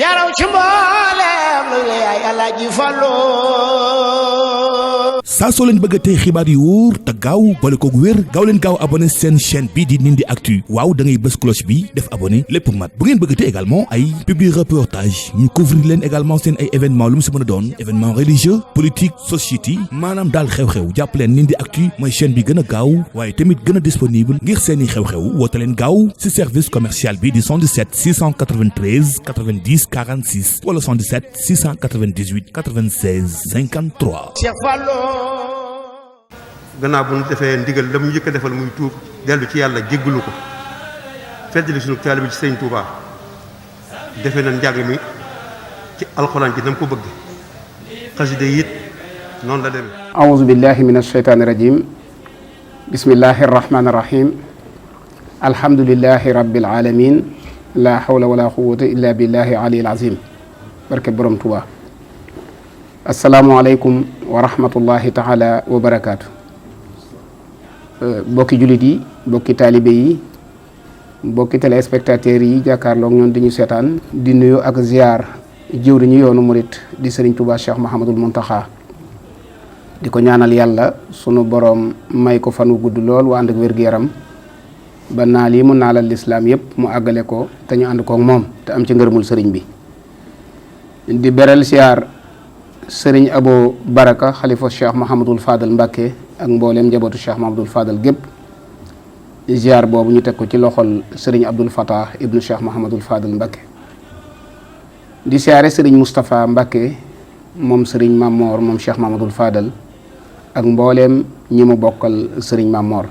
yaraw ci mboolem lu yaay Alaaji Fallu. saa soo leen bëgg a tey xibaar yu wóor te gaaw boole koog wér gaaw leen gaaw abonné seen chaîne bii di Ndindy Actu waaw da ngay bës cloche bi def abonné lépp mat bu ngeen bëgg a tey également ay publi reportage ñu couvrir leen également seen ay événement lu mu si mën a doon événement religieux politique société maanaam daal xew-xew jàpp leen Ndindy Actu mooy chaîne bi gën a gaaw waaye tamit gën a disponible ngir seeni xew-xew woote leen gaaw si service commercial bi di 77 693 90 46 wala 77 698 96 53. Cheikh Fallu. gannaaw bu ñu defee ndigal la mu njëkk a defal muy tuub dellu ci yàlla jéggalu ko feddali sunu taalibe bi ci sëñ Touba defee na njàng mi ci alxuraan ji na mu ko bëgg xasida it noonu la demee. aouzu billahi min ashaytaani rajim bismillahi arrahmani arrahim alhamdulillahi rabbil alamin la hawla wala quwwata illa billahi aliyil azim barke borom Touba. asalaamualeykum wa rahmatullahi taala wa barakaatu. bokki jullit yi bokki taalibe yi bokki téléspectateurs yi jàkkaarloog ñoom di ñu seetaan di nuyu ak ziar jëwriñu yoonu murit di Serigne Touba Cheikh Mahamadul Muntaxa di ko ñaanal yàlla sunu boroom may ko fan wu gudd lool wa ànd ak wér-gu-yaram ba naa lii mu naalal lislaam yëpp mu àggale ko te ñu ànd koog moom te am ci ngërëmul sëriñ bi di beral ziar sëriñ Abo Baraka xalifa Cheikh Mahamadul Fadal Mbacke ak mbooleem njabootu Cheikh Mahamadul Fadal gépp ziar boobu ñu teg ko ci loxol sëriñ Abdul Fatah ibnu Cheikh Mahamadul Fadal Mbacke di siyaare sëriñ Moustapha Mbacke moom sëriñ Mamor moom Cheikh Mahamadul Fadal ak mbooleem ñi mu bokkal sëriñ Mamor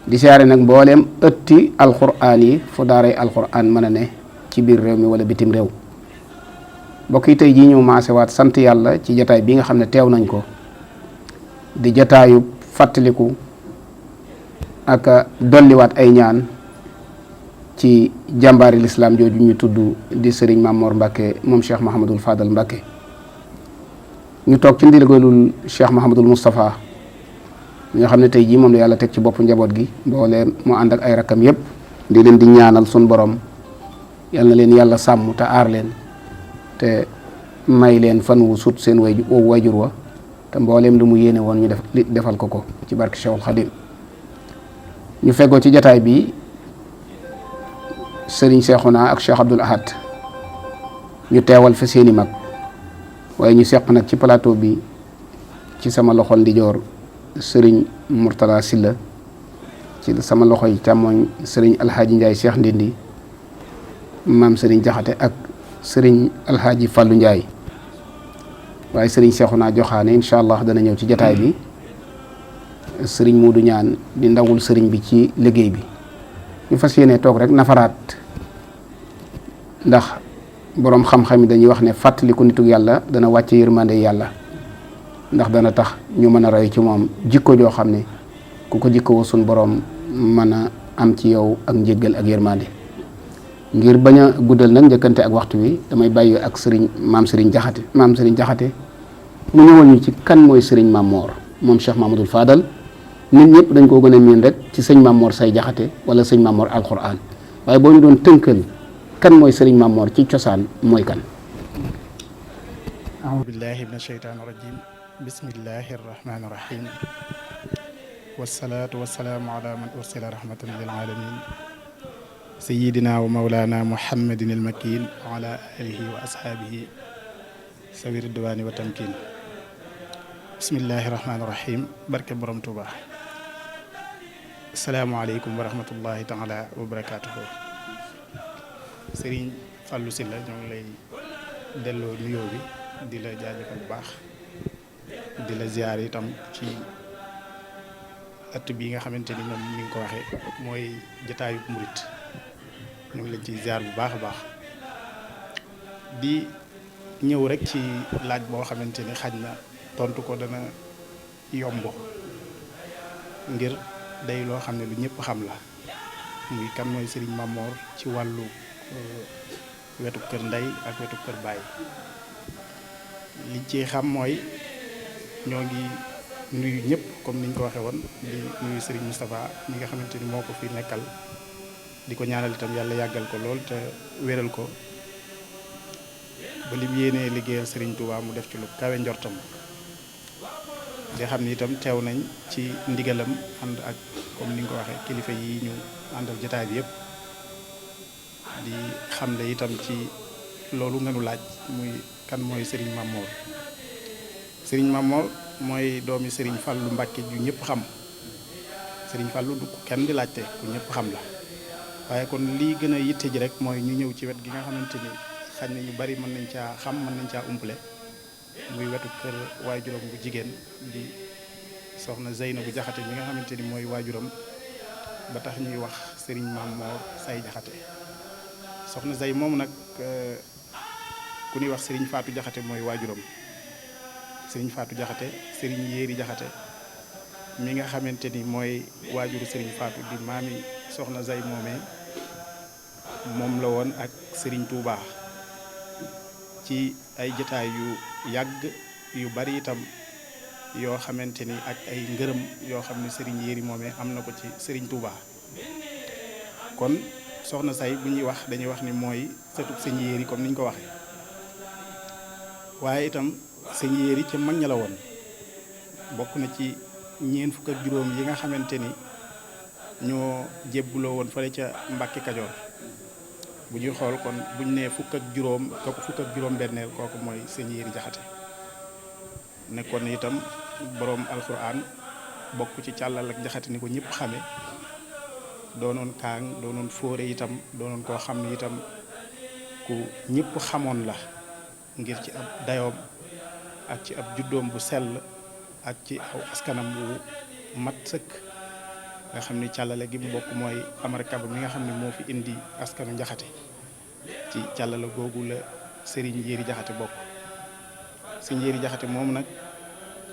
di siyaare nag mbooleem ëtti alquran yi fu daaray alquran mën a ne ci biir réew mi wala bitim réew mbokk yi tey jii ñëw maasewaat sant yàlla ci jataay bi nga xam ne teew nañ ko di jataayu fàttaliku ak dolliwaat ay ñaan ci jàmbaari lislaam jooju ñu tudd di sëriñ Mamor Mbacke moom Cheikh Mahamadul Fadal Mbacke ñu toog ci ndigalul Cheikh Mahamadul Moustapha mi nga xam ne tey jii moom la yàlla teg ci boppu njaboot gi mbooleem mu ànd ak ay rakkam yépp di leen di ñaanal sun borom yal na leen yàlla sàmm te aar leen te may leen fan wu sut seen wayjur wa te mbooleem lu mu yéene woon ñu defal ko ci barke Cheikhul Khadim ñu feggoo ci jataay bi Serigne Cheikhouna ak Cheikh Abdoul Ahad ñu teewal fa seeni mag waaye ñu seq nag ci plateau bi ci sama loxol ndijoor Serigne Mourtala Silla ci sama loxoy càmmooñ Serigne Alhaaji Ndiaye Cheikh Ndindi maam Serigne Jaxate ak Serigne Alhaaji Fallou Ndiaye waaye Serigne Cheikhouna joxaane incha allah dana ñëw ci jataay bi Serigne Modou ñaan di ndawul Serigne bi ci liggéey bi ñu fas yéene toog rek nafaraat ndax boroom xam-xam yi dañuy wax ne fàttaliku nituk yàlla dana wàcce yërmande yàlla ndax dana tax ñu mën a roy ci moom jikko joo xam ne ku ko jikkoo suñ boroom mën a am ci yow ak njéggal ak yërmande ngir bañ a guddal nag njëkkante ak waxtu wi damay bàyyi ak maam Serigne Jaxate mu ñëwal ñu ci kan mooy Serigne Mamor moom Cheikh Mahamadul Fadal nit ñëpp dañ koo gën a miin rek ci sëñ Mamor say Jaxate wala sëñ Mamor alquran waaye boo ñu doon tënkal kan mooy Serigne Mamor ci cosaan mooy kan. a'uuzu billahi min asheytaani rajim bismillahi arrahmani irrahim wasalaatu wasalaamu ala man ursila rahmatan lil alamin sayidina wa maulana muhammadin almakin wa ala alihi wa ashaabihi sawi ridwaani wa tamkin bismillahi rahmaani rahim barke borom Tuuba asalaamualeykum wa rahmatullahi taala wa barakatuhu Sëriñ Fallou Sylla ñoo ngi lay delloo nuyoo bi di la jaajëfal bu baax di la ziar itam ci at bi nga xamante ni moom ni nga ko waxee mooy jataayu murit ñu ngi leen ci ziar bu baax a baax di ñëw rek ci laaj boo xamante ni xaj na tontu ko dana yomb ngir day loo xam ne lu ñëpp xam la muy kan mooy Serigne Mamor ci wàllu wetu kër ndey ak wetu kër baay liñ ci xam mooy ñoo ngi nuyu ñëpp comme niñ ko waxee woon di nuyu Serigne Moustapha mi nga xamante ni moo ko fi nekkal di ko ñaanal itam yàlla yàggal ko lool te wéral ko ba lim yéenee liggéeyal Serigne Touba mu def ci lu kawe njortam di xam ni itam teew nañ ci ndigalam ànd ak comme ni nga ko waxee kilifa yi ñu àndal jotaay bi yëpp di xamle itam ci loolu nga nu laaj muy kan mooy Serigne Mamor. Serigne Mamor mooy doomi Serigne Fallou Mbacke ju ñëpp xam Serigne Fallou du kenn di laajte ku ñëpp xam la waaye kon lii gën a yitte ji rek mooy ñu ñëw ci wet gi nga xamante ni xañ na ñu bari mën nañ caa xam mën nañ caa umpale muy wetu kër waajuram bu jigéen di soxna Zeynabu Jaxate mi nga xamante ni mooy waajuram ba tax ñuy wax Serigne Mamor Say Jaxate soxna Zey moom nag ku ñuy wax Serigne Fatou Jaxate mooy waajuram Serigne Fatou Jaxate Serigne Yéeri Jaxate mi nga xamante ni mooy waajuru Serigne Fatou di maami soxna Zey moomee moom la woon ak Serigne Touba ci ay jotaay yu yàgg yu bari itam yoo xamante ni ak ay ngërëm yoo xam ne Serigne Yéeri moomee am na ko ci Serigne Touba kon soxna Say bu ñuy wax dañuy wax ni mooy sëtub sëñ Yéeri comme niñ ko waxee waaye itam sëñ Yéeri ca mag ña la woon bokk na ci ñeent fukk ak juróom yi nga xamante ni ñoo jébbuloo woon fële ca Mbàkke Kajoor bu ñuy xool kon buñ nee fukk ak juróom benneel kooku mooy sëñ Yéeri Jaxate nekkoon itam boroom alxuraan bokk ci càllal ak Jaxate ni ko ñëpp xame doonoon kaang doonoon fóore itam doonoon koo xam ne itam ku ñëpp xamoon la ngir ci ab dayoom ak ci ab juddoom bu sell ak ci aw askanam bu mat sëkk nga xam ni càllale gi mu bokk mooy Amar Kaba mi nga xam ne moo fi indi askanu Jaxate ci càllale googu la Serigne Yéeri Jaxate bokk Serigne Yéeri Jaxate moom nag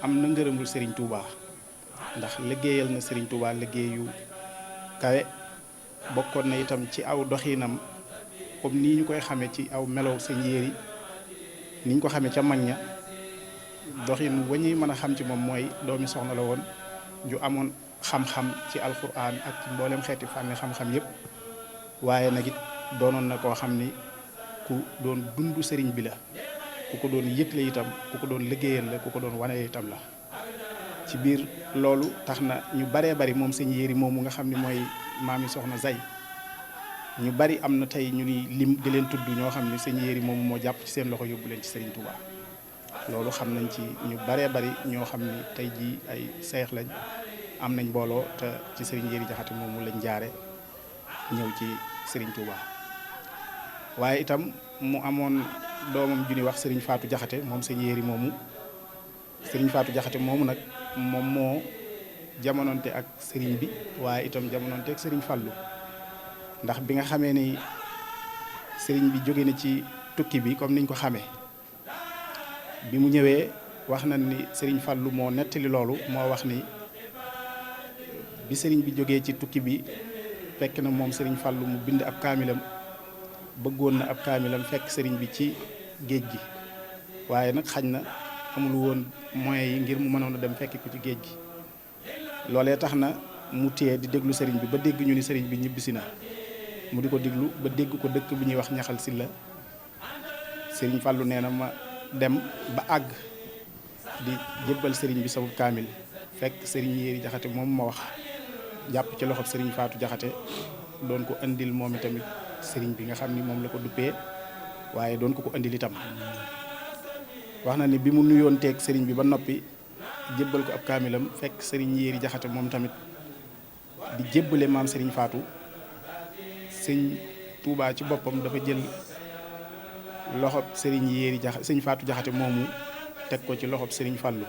am na ngërëmul Serigne Touba ndax liggéeyal na Serigne Touba liggéeyu kawe bokkoon na itam ci aw doxinam comme nii ñu koy xamee ci aw melow sëñ Yéeri ni ñu ko xamee ca mag ña doxin wa ñuy mën a xam ci moom mooy doomi soxna la woon ju amoon xam-xam ci alxuraan ak ci mboolem xeeti fànni xam-xam yépp waaye nag it doonoon na koo xam ni ku doon dundu sëriñ bi la ku ko doon yëgle itam ku ko doon liggéeyal la ku ko doon wane itam la ci biir loolu tax na ñu baree bari moom sëñ Yéeri moomu nga xam ne mooy maami soxna Zey ñu bari am na tey ñu ni lim di leen tudd ñoo xam ne sëñ Yéeri moomu moo jàpp ci seen loxo yóbbu leen ci Serigne Touba loolu xam nañ ci ñu baree bari ñoo xam ni tey jii ay seex lañ am nañ mbooloo te ci Serigne Yéeri Jaxate moomu lañ jaare ñëw ci Serigne Touba waaye itam mu amoon doomam ju ñuy wax Serigne Fatou Jaxate moom sëñ Yéeri moomu Serigne Fatou Jaxate moomu nag moom moo jamononte ak Serigne bi waaye itam jamononte ak Serigne Fallou ndax bi nga xamee ni Serigne bi jóge na ci tukki bi comme niñ ko xamee bi mu ñëwee wax na ni Serigne Fallou moo nettali loolu moo wax ni bi Serigne bi jógee ci tukki bi fekk na moom Serigne Fallou mu bind ab kaamilam bëggoon na ab kaamilam fekk Serigne bi ci géej gi waaye nag xañ na amul woon moyens yi ngir mu mënoon a dem fekki ko ci géej gi loolee tax na mu téye di déglu Serigne bi ba dégg ñu ni Serigne bi ñibbisi na mu di ko déglu ba dégg ko dëkk bi ñuy wax ñaxal si la Serigne Fallou nee na ma dem ba àgg di jébbal Serigne bi sabub kaamil fekk Serigne Yéeri Jaxate moom ma wax jàpp ci loxob Serigne Fatou Jaxate doon ko indil moom itamit Serigne bi nga xam ni moom la ko duppee waaye doon ko indil itam wax na ni bi mu nuyoon teeg Serigne bi ba noppi jébbal ko ab kaamilam fekk Serigne Yéeri Jaxate moom tamit di jébbale maam Serigne Fatou sëñ Touba ci boppam dafa jël loxob Serigne Yéeri Jaxate sëñ Fatou Jaxate moomu teg ko ci loxob Serigne Fallou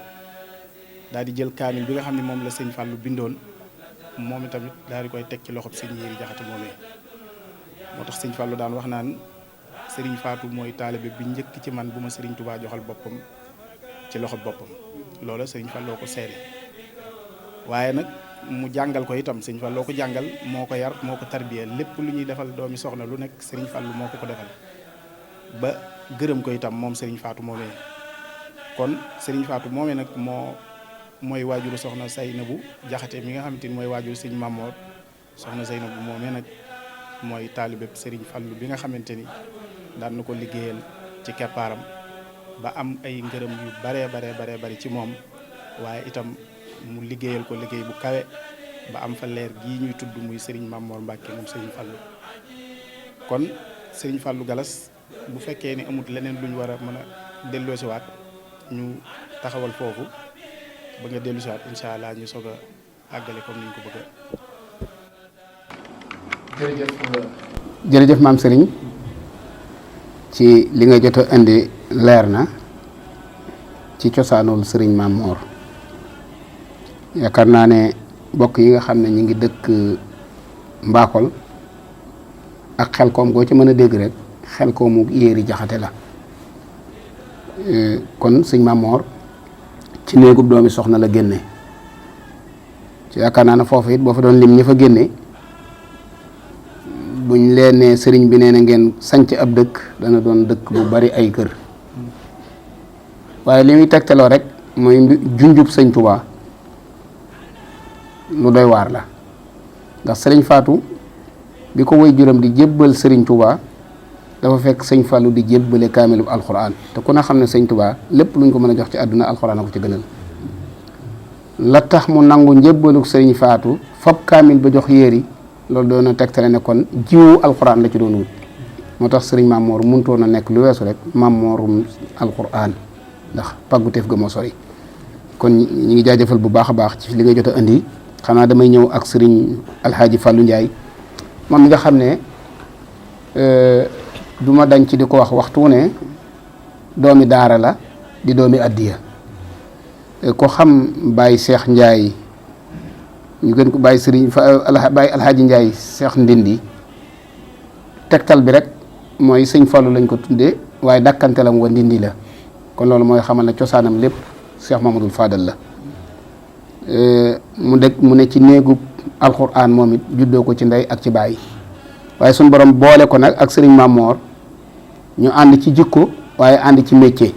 daal di jël kaamil bi nga xam ne moom la sëñ Fallou bindoon moom itamit daal di koy teg ci loxob sëñ Yéeri Jaxate moomee moo tax sëñ Fallou daan wax naan Serigne Fatou mooy taalibe bi njëkk ci man bu ma Serigne Touba joxal boppam ci loxob boppam loola Serigne Fallou ko seere waaye nag mu jàngal ko itam Serigne Fallou ko jàngal moo ko yar moo ko tarbiya lépp lu ñuy defal doomi soxna lu nekk Serigne Fallou moo ko defal ba gërëm ko itam moom Serigne Fatou moomee kon Serigne Fatou moomee nag mooy waajuru soxna Saynabu Jaxate mi nga xamante ni mooy waajuru Serigne Mamor soxna Saynabu moomee nag mooy taalibe Serigne Fallou bi nga xamante ni daan na ko liggéeyal ci keppaaram ba am ay ngërëm yu baree bari ci moom, waaye itam mu liggéeyal ko liggéey bu kawe ba am fa leer gii ñuy tudd muy Serigne Mamor Mbacke moom Serigne Fallou. kon Serigne Fallou Galas bu fekkee ni amut leneen lu ñu war a mën a delloosiwaat ñu taxawal foofu ba nga delloosiwaat incha allah ñu soog a àggale comme ni ñu ko bëgg a. jërëjëf maam Serigne ci li nga jot a indi leer na ci cosaanul Serigne Mamor. yaakaar naa ne bokk yi nga xam ne ñu ngi dëkk Mbakol ak xel koom goo ci mën a dégg rek xel koomu yéeri jaxate la. kon sëñ Mamor ci néegub doomi soxna la génne ci yaakaar naa ne foofu it boo fa doon lim ñi fa génne buñ leen ne sëriñ bi nee na ngeen sanc ab dëkk dana doon dëkk bu bari ay kër waaye li muy tegtaloo rek mooy junjub sëñ Touba lu doy waar la ndax sëriñ Faatu bi ko woy juróom di jébbal sëriñ Touba dafa fekk sëñ Fallou di jébbale kaamilub alxuraan te ku ne xam ne sëñ Touba lépp luñ ko mën a jox ci àdduna alxuraan a ko ci gënal la tax mu nangu njébbaluk sëriñ Faatu fab kaamil ba jox yéeri loolu doon na tegtale ne kon jiwu alxuraan la ci doon wut moo tax sëriñ Mamor mënutoon a nekk lu weesu rek Mamorum alxuraan ndax pàgguteef ga moo sori. kon ñi ngi jaajëfal bu baax a baax ci li nga jot a indi xanaa damay ñëw ak sëriñ Alxaaji Fallou Ndiaye moom mi nga xam ne du ma dañ ci di ko wax waxtu ne doomi daara la di doomi addiya ko xam Baye Cheikh Ndiaye ñu gën ko Baye Serigne Baye Alxaaji Ndiaye Cheikh Ndindi tegtal bi rek mooy sëñ Fallou lañ ko tuddee waaye dakkantelam wa Ndindi la kon loolu mooy xamal ne cosaanam lépp Cheikh Mamadou Fadal la mu ne ci néegub alxuraan moom it juddoo ko ci ndey ak ci baay waaye suñu borom boole ko nag ak sëriñ Mamor ñu ànd ci jikko waaye ànd ci métier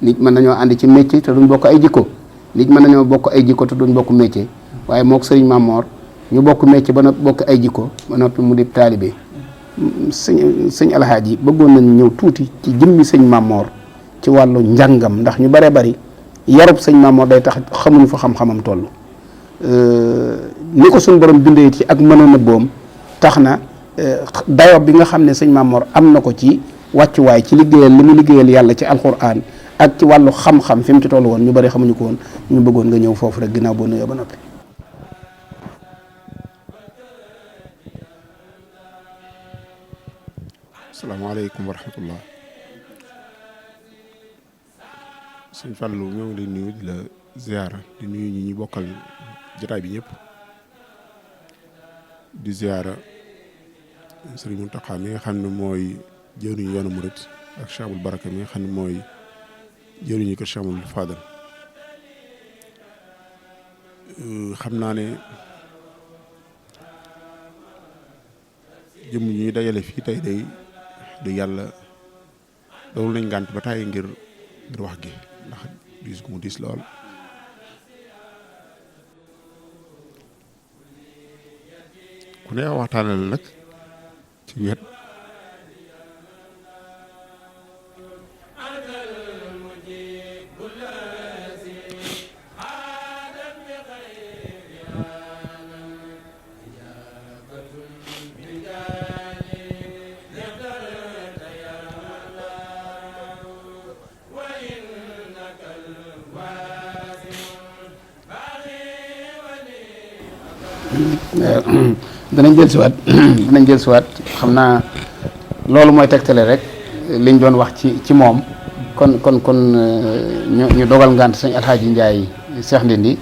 nit mën nañoo ànd ci métier te duñ bokk ay jikko nit mën nañoo bokk ay jikko te duñ bokk métier waaye mook sëriñ Mamor ñu bokk métier ba noppi bokk ay jikko ba noppi mu di taalibe sëñ Alxaaji bëggoon nañ ñëw tuuti ci jëmmi sëñ Mamor ci wàllu njàngam ndax ñu bare bari yarub sëñ Mamor day tax xamuñu fa xam-xamam toll ni ko suñu borom bindee ci ak mënoon a boom tax na dayo bi nga xam ne sëñ Mamor am na ko ci wàccuwaay ci liggéeyal li mu liggéeyal yàlla ci alxuraan ak ci wàllu xam-xam fi mu ci toll woon ñu bari xamuñu ko woon ñu bëggoon nga ñëw foofu rek ginnaaw boo nuyoo ba noppi. asalaamaaleykum wa rahmatullah. sëñ Fallou ñoo ngi lay nuyu di la ziara di nuyu ñi ñu bokkal jotaay bi ñëpp di ziara sëriñ Mountakha mi nga xam ne mooy jëwriñu yoonu murit ak Cheikh Abdoul Baraka mi nga xam ne mooy jëwriñu ko Cheikh Mamadou Fadal xam naa ne jëmm ñuy dajale fii tey day du yàlla dawul nañ gànt ba tàyyi ngir wax gi ndax diis gu mu diis lool ku ne waxtaanal nag ci wet danañ jël siwaat xam naa loolu mooy tegtale rek liñ doon wax ci moom kon ñu dogal ngant sëñ Alxaaji Njaay Cheikh Ndindi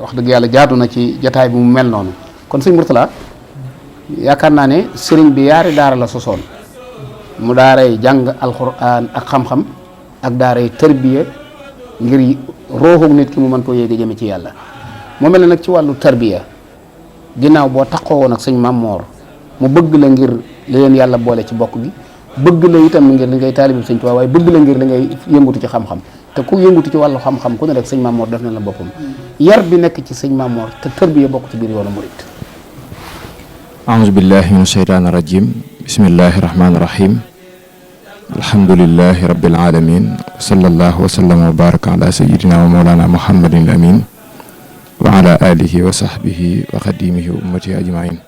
wax dëgg yàlla jaadu na ci jataay bi mu mel noonu kon sëñ Mourtala yaakaar naa ne sëriñ bi yaari daara la sosoon mu daaray jàng alxuraan ak xam-xam ak daaray tarbiya ngir rooxug nit ki mu mën koo yéege jëme ci yàlla moo mel ne nag ci wàllu tarbiya ginnaaw boo taxoo woon ak sëñ Mamor mu bëgg la ngir li leen yàlla boole ci bokk gi bëgg la itam ngir li ngay taalibi sëñ Tuubaa waaye bëgg la ngir li ngay yëngutu ci xam-xam te ku yëngutu ci wàllu xam-xam ku ne rek sëñ Mamor def na la boppam yar bi nekk ci sëñ Mamor te tarbiya bokk ci biir yoonu murit. aouzu billahi min asheytaani rajim bismillahi rahmaani rahim alhamdulillahi rabbil alamin sallallahu wa sallama wa baraka ala sayyidina wa mawlana muhammadin amin wa ala alihi wa sahbihi wa xadimihi wa ummati ajmain.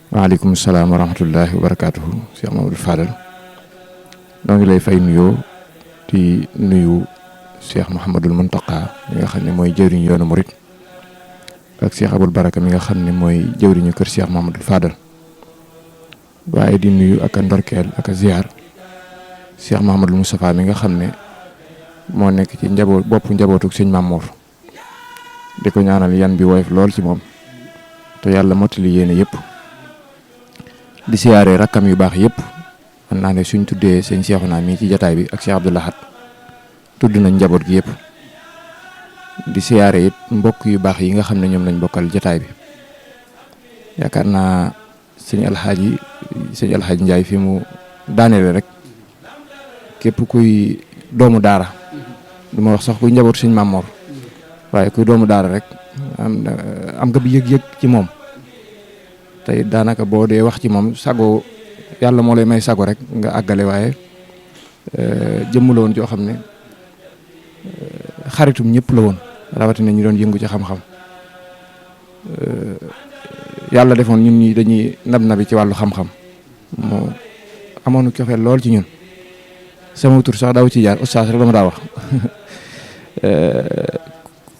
waaleykum salaam wa rahmatullahi wa barakatuhu. Cheikh Mamadou Fadal noo ngi lay fay nuyoo di nuyu Cheikh Mouhamadul Mountakha mi nga xam ne mooy jëwriñu yoonu murit ak Cheikh Abul Baraka mi nga xam ne mooy jëwriñu kër Cheikh Mouhamadul Fadal, waaye di nuyu ak a ndorkeel ak a ziar Cheikh Mouhamadul Moustapha mi nga xam ne moo nekk ci boppu njabootuk sëñ Mamour, di ko ñaanal yan bi woyof lool ci moom te yàlla mottali yéene yëpp. di siyaare rakkam yu baax yëpp, mën naa ne suñ tuddee sëñ Cheikhouna mii ci jataay bi ak Cheikh Abdou Lahad tudd nañ njaboot gi yëpp. di siyaare it mbokk yu baax yi nga xam ne ñoom lañ bokkal jataay bi. yaakaar naa sëñ Alxaaji Njaay fi mu daaneele rek képp kuy doomu daara, du ma wax sax kuy njaboot sëñ Mamoor, waaye kuy doomu daara rek am nga bi yëg-yëg ci moom. tey daanaka boo dee wax ci moom sago yàlla moo lay may sago rek nga àggale, waaye jëmm la woon joo xam ne xaritum ñëpp la woon, rawatina ñu doon yëngu ci xam-xam. yàlla defoon ñun ñi dañuy nab-nabi ci wàllu xam-xam, moo amoon cofeel lool ci ñun. sama tur sax daaw ci jaar oustaz rek dama daa wax.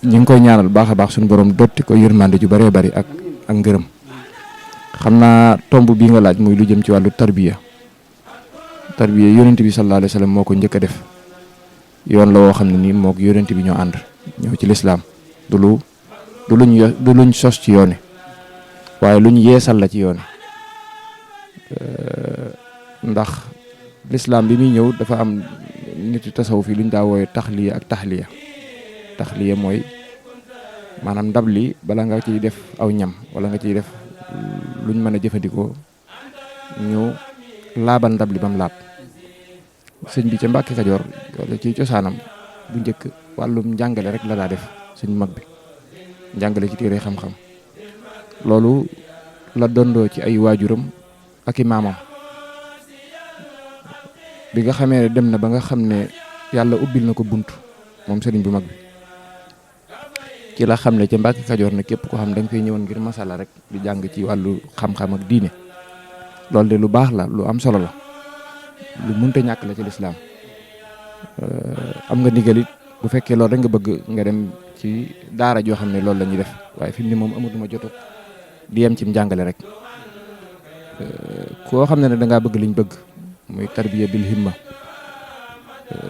ñu ngi koy ñaanal baax a baax suñu borom dotti ko yërmande ju bëree bëri ak ngërëm. xam naa tomb bii nga laaj muy lu jëm ci wàllu tarbiya yonent bi sallallahu alayhi wa sallam moo ko njëkk a def. yoon la woo xam ne nii moog yonent bi ñoo ànd ñëw ci lislaam du luñ sos ci yooni, waaye luñ yeesal la ci yooni. ndax lislaam bi muy ñëw dafa am nit tasawuf yi luñ daa wooye taxliya ak taxliya mooy maanaam ndab li bala nga ciy def aw ñam wala nga ciy def luñ mën a jëfandikoo ñu laabal ndab li ba mu laab. sëñ bi ca Mbàkke Kajoor wala ci cosaanam bu njëkk wàllum njàngale rek la daa def, sëñ mag bi njàngale ci téere xam-xam. loolu la dondoo ci ay waajuram ak i maamam. bi nga xamee ne dem na ba nga xam ne yàlla ubbil na ko bunt moom sëriñ bu mag bi, ci la xam ne ca Mbàkke Kajoor ne képp ko xam da nga koy ñëwoon ngir masala rek di jàng ci wàllu xam-xam ak diine. loolu de lu baax la, lu am solo la, lu mënta ñàkk la ci lislaam. am nga ndigal it bu fekkee loolu rek nga bëgg nga dem ci daara joo xam ne loolu la ñuy def, waaye fi mu ne moom amatuma jotu di yem ci njàngale rek. koo xam ne da ngaa bëgg liñ bëgg muy tarbiya bil himma,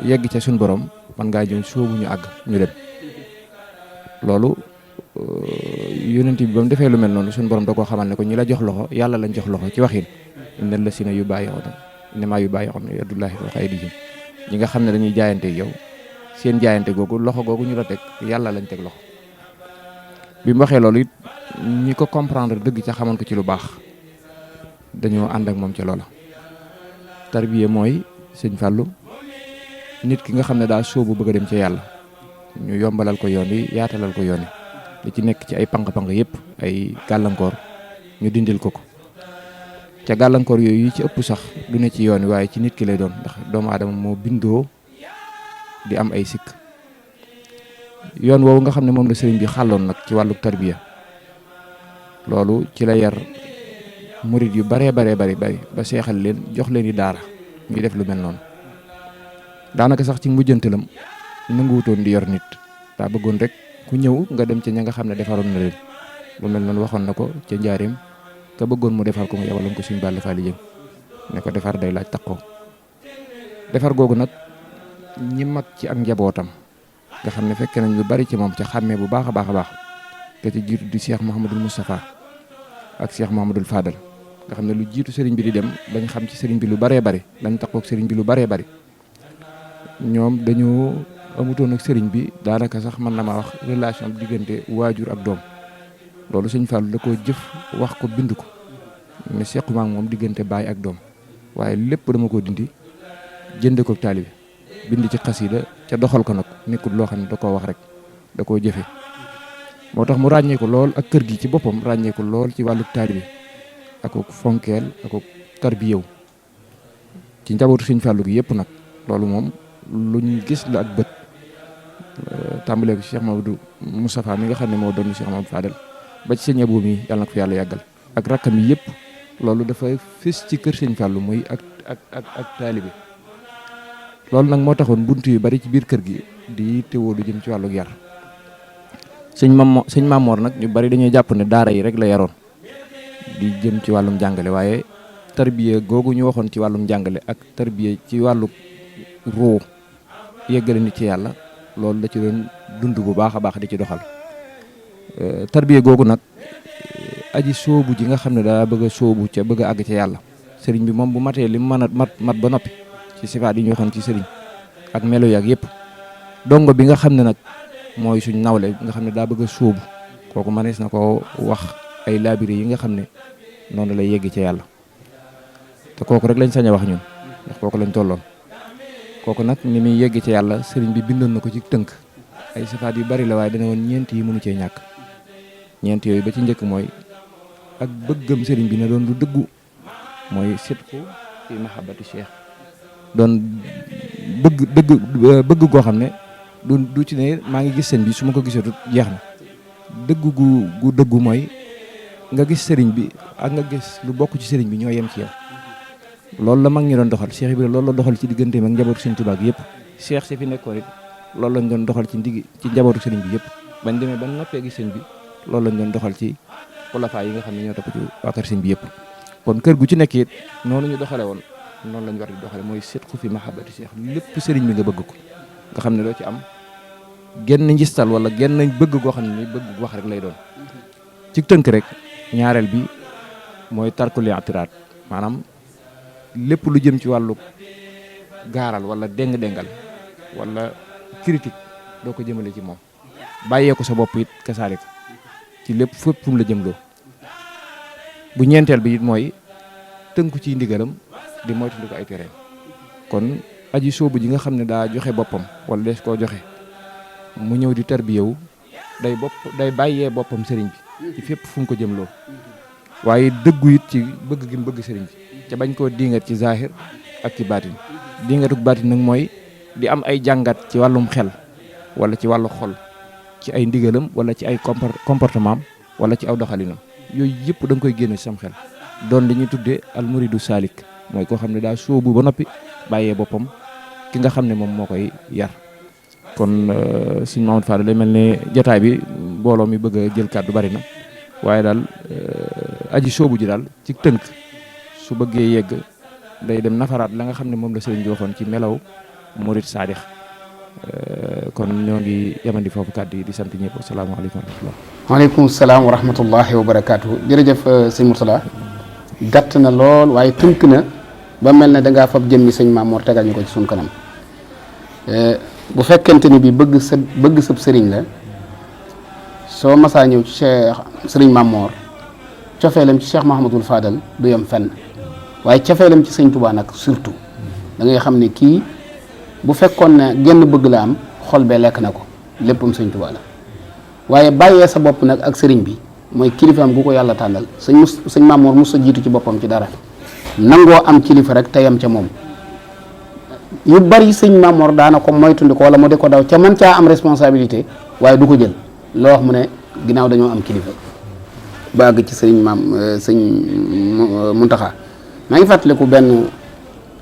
yegg ca suñ borom man ngaa jëm soobu ñu àgg ñu dem. loolu yonent bi ba mu defee lu mel noonu suñ borom da koo xamal ne ko ñi la jox loxo yàlla lañ jox loxo ci waxin. innal lasina innamaa yubaayi'uuna yadullaahi fawqa aydihim, ñi nga xam ne dañuy jaayante yow seen jaayante googu loxo googu ñu la teg yàlla lañ teg loxo. bi mu waxee loolu it ñi ko comprendre dëgg ca xamoon ko ci lu baax dañoo ànd ak moom ca loola. tarbiya mooy sëñ Fallou nit ki nga xam ne daal soobu bëgg a dem ca yàlla ñu yombalal ko yoon yi, yaatalal ko yoon yi, li ci nekk ci ay panq-panq yëpp ay gàllankoor ñu dindil ko. ca gàllankoor yooyu yi ci ëpp sax du ne ci yoon wi waaye ci nit ki lay doon, ndax doomu aadama moo bindoo di am ay sikk. yoon woowu nga xam ne moom la sëriñ bi xàlloon nag ci wàllu tarbiya, loolu ci la yar murid yu baree bari ba seexal leen jox leen di daara ñuy def lu mel noonu. daanaka sax ci mujjantalam nanguwutoon di yor nit, daa bëggoon rek ku ñëw nga dem ca ña nga xam ne defaroon na leen. lu mel noonu waxoon na ko ca njaareem ka bëggoon mu defar ko mu yebaloon ko suñu Balla Faali Jëng ne ko defar day laaj takkoo. defar googu nag ñi mag ci ak njabootam nga xam ne fekk nañ lu bari ci moom ca xàmmee bu baax a baax te ci jiitu di Cheikh Mouhamadul Moustapha ak Cheikh Mouhamadul Fadal nga xam ne lu jiitu sëriñ bi di dem dañ xam ci sëriñ bi lu baree bari, dañ takkoo ak sëriñ bi lu baree bari. ñoom dañoo amutoon ak sëriñ bi daanaka sax mën na ma wax relation diggante waajur ak doom. loolu sëñ Fallu da koo jëf wax ko bind ko ne sequma ak moom diggante baay ak doom, waaye lépp dama ko dindi jënde ko taalibe bind ci xasida ca doxal ko nag nekkul loo xam ne da koo wax rek da koo jëfe. moo tax mu ràññee ko lool ak kër gi ci boppam ràññee ko lool ci wàllu taalibe ak fonkeel ak tarbiyew ci njabootu Sëñ Fallou gi yëpp nag loolu moom luñ gis la ak bët tàmbalee ko Cheikh Mamadou Moustapha mi nga xam ne moo doon Cheikh Mamadou Fadel ba ci sëñ Abou mi yàlla na ko fi yàlla yàggal ak rakkam yi yëpp loolu dafa fës ci kër Sëñ Fallou muy ak taalibe loolu nag moo taxoon bunt yu bari ci biir kër gi di teewoo lu jëm ci wàllu yar sëñ Mamor nag ñu bari dañuy jàpp ne daara yi rek la yaroon di jëm ci wàllum jàngale waaye tarbiya googu ñu waxoon ci wàllum jàngale ak tarbiya ci wàllu ruu yeggale nit ci yàlla loolu da ci doon dund bu baax a baax di ci doxal tarbiya googu nag aji sóobu ji nga xam ne daa bëgg a sóobu ca bëgg a àgg ca yàlla sëriñ bi moom bu matee li mu mën a mat ba noppi ci sifaat yi ñu waxoon ci sëriñ ak melo yi ak yëpp dongo bi nga xam ne nag mooy suñ nawle nga xam ne daa bëgg a sóobu kooku mënees na ko wax ay laabire yi nga xam ne noonu lay yegg ca yàlla te kooku rek lañ sañ a wax ñun ndax kooku lañ tolloon kooku nag ni muy yegg ca yàlla sëriñ bi bindoon na ko ci tënk ay sifaat yu bari la waaye dana woon ñeent yi mënu cee ñàkk ñeent yooyu ba ci njëkk mooy ak bëggam sëriñ bi na doon lu dëggu mooy sidqu fi mahabbati cheikh doon bëgg goo xam ne du ci ne maa ngi gis sëñ bi su ma ko gisatut jeex na dëgg gu dëggu mooy nga gis sëriñ bi ak nga gis lu bokk ci sëriñ bi ñoo yem ci yow loolu la mag ñi doon doxal Cheikh Ibrahima loolu la doxal ci digganteem ak njabootu Sëriñ Tuubaa gi yëpp Cheikh si fi nekkoon it loolu lañ doon doxal ci njabootu sëriñ bi yëpp bañ demee ba noppee gis sëñ bi loolu lañ doon doxal ci xulafaa yi nga xam ne ñoo topp ci waa kër sëñ bi yëpp kon kër gu ci nekk it noonu ñu doxale woon noonu lañ war di doxale mooy sidqu fi mahabbati Cheikh lépp sëriñ bi nga bëgg ko nga xam ne doo ci am genn njistal wala genn bëgg goo xam ne ni bëgg wax rek lay doon ci tënk rek ñaareel bi mooy tarkul i'tiraad maanaam lépp lu jëm ci wàllu gaaral wala déng-déngal wala critique doo ko jëmale ci moom bàyyee ko sa bopp it kasaalik ci lépp fépp fu mu la jëmloo bu ñeenteel bi it mooy tënku ciy ndigalam di moytu ko ay tereem kon aji soobu ji nga xam ne daa joxe boppam wala des koo joxe mu ñëw di tarbiyewu day bàyyee boppam sëriñ bi ci fépp fu mu ko jëmloo waaye dëggu it ci bëgg gi mu bëgg sëriñ bi ca bañ koo diingat ci zahir ak ci baatin diingatuk baatin nag mooy di am ay jàngat ci wàllum xel wala ci wàllu xol ci ay ndigalam wala ci ay comportement wala ci aw doxalinam yooyu yëpp da nga koy génne ci sam xel doon li ñuy tuddee al muridu salik mooy koo xam ne daa sóobu ba noppi bàyyee boppam ki nga xam ne moom moo koy yar kon sëñ Mamadou Fadel day mel ne jotaay bi mbooloo mi bëgg a jël kàddu bari na waaye daal aji sóobu ji daal ci tënk su bëggee yegg day dem nafaraat la nga xam ne moom la sëriñ bi waxoon ci melaw murid saadix kon ñoo ngi yamandi foofu kàddu yi di sant ñëpp asalaamaaleykum wa rahmatullah. waaleykum salaam wa rahmatullahi wa barakaatu. jërëjëf sëñ Mourtala gàtt na lool waaye tënk na ba mel ne dangaa fab jëmmi sëñ Mamor tegal ñu ko ci suñ kanam bu fekkente ni bi bëgg sëb sëriñ la soo masaa ñëw ci Cheikh sëriñ Mamor cofeelam ci Cheikh Mahamadul Fadal du yem fenn waaye cofeelam ci sëñ Touba nag surtout da ngay xam ne kii bu fekkoon ne genn bëgg la am xol bee lekk na ko léppam sëñ Touba la waaye bàyyee sa bopp nag ak sëriñ bi mooy kilifaam gu ko yàlla tànnal sëñ Mamor mos sa jiitu ci boppam ci dara nangoo am kilifa rek te yam ca moom yu bari sëñ Mamor daana ko moytundi ko wala mu di ko daw ca man caa am responsabilité waaye du ko jël loo wax mu ne ginnaaw dañoo am kilifa ba àgg ci sëñ Muntaxa maa ngi fàttaliku benn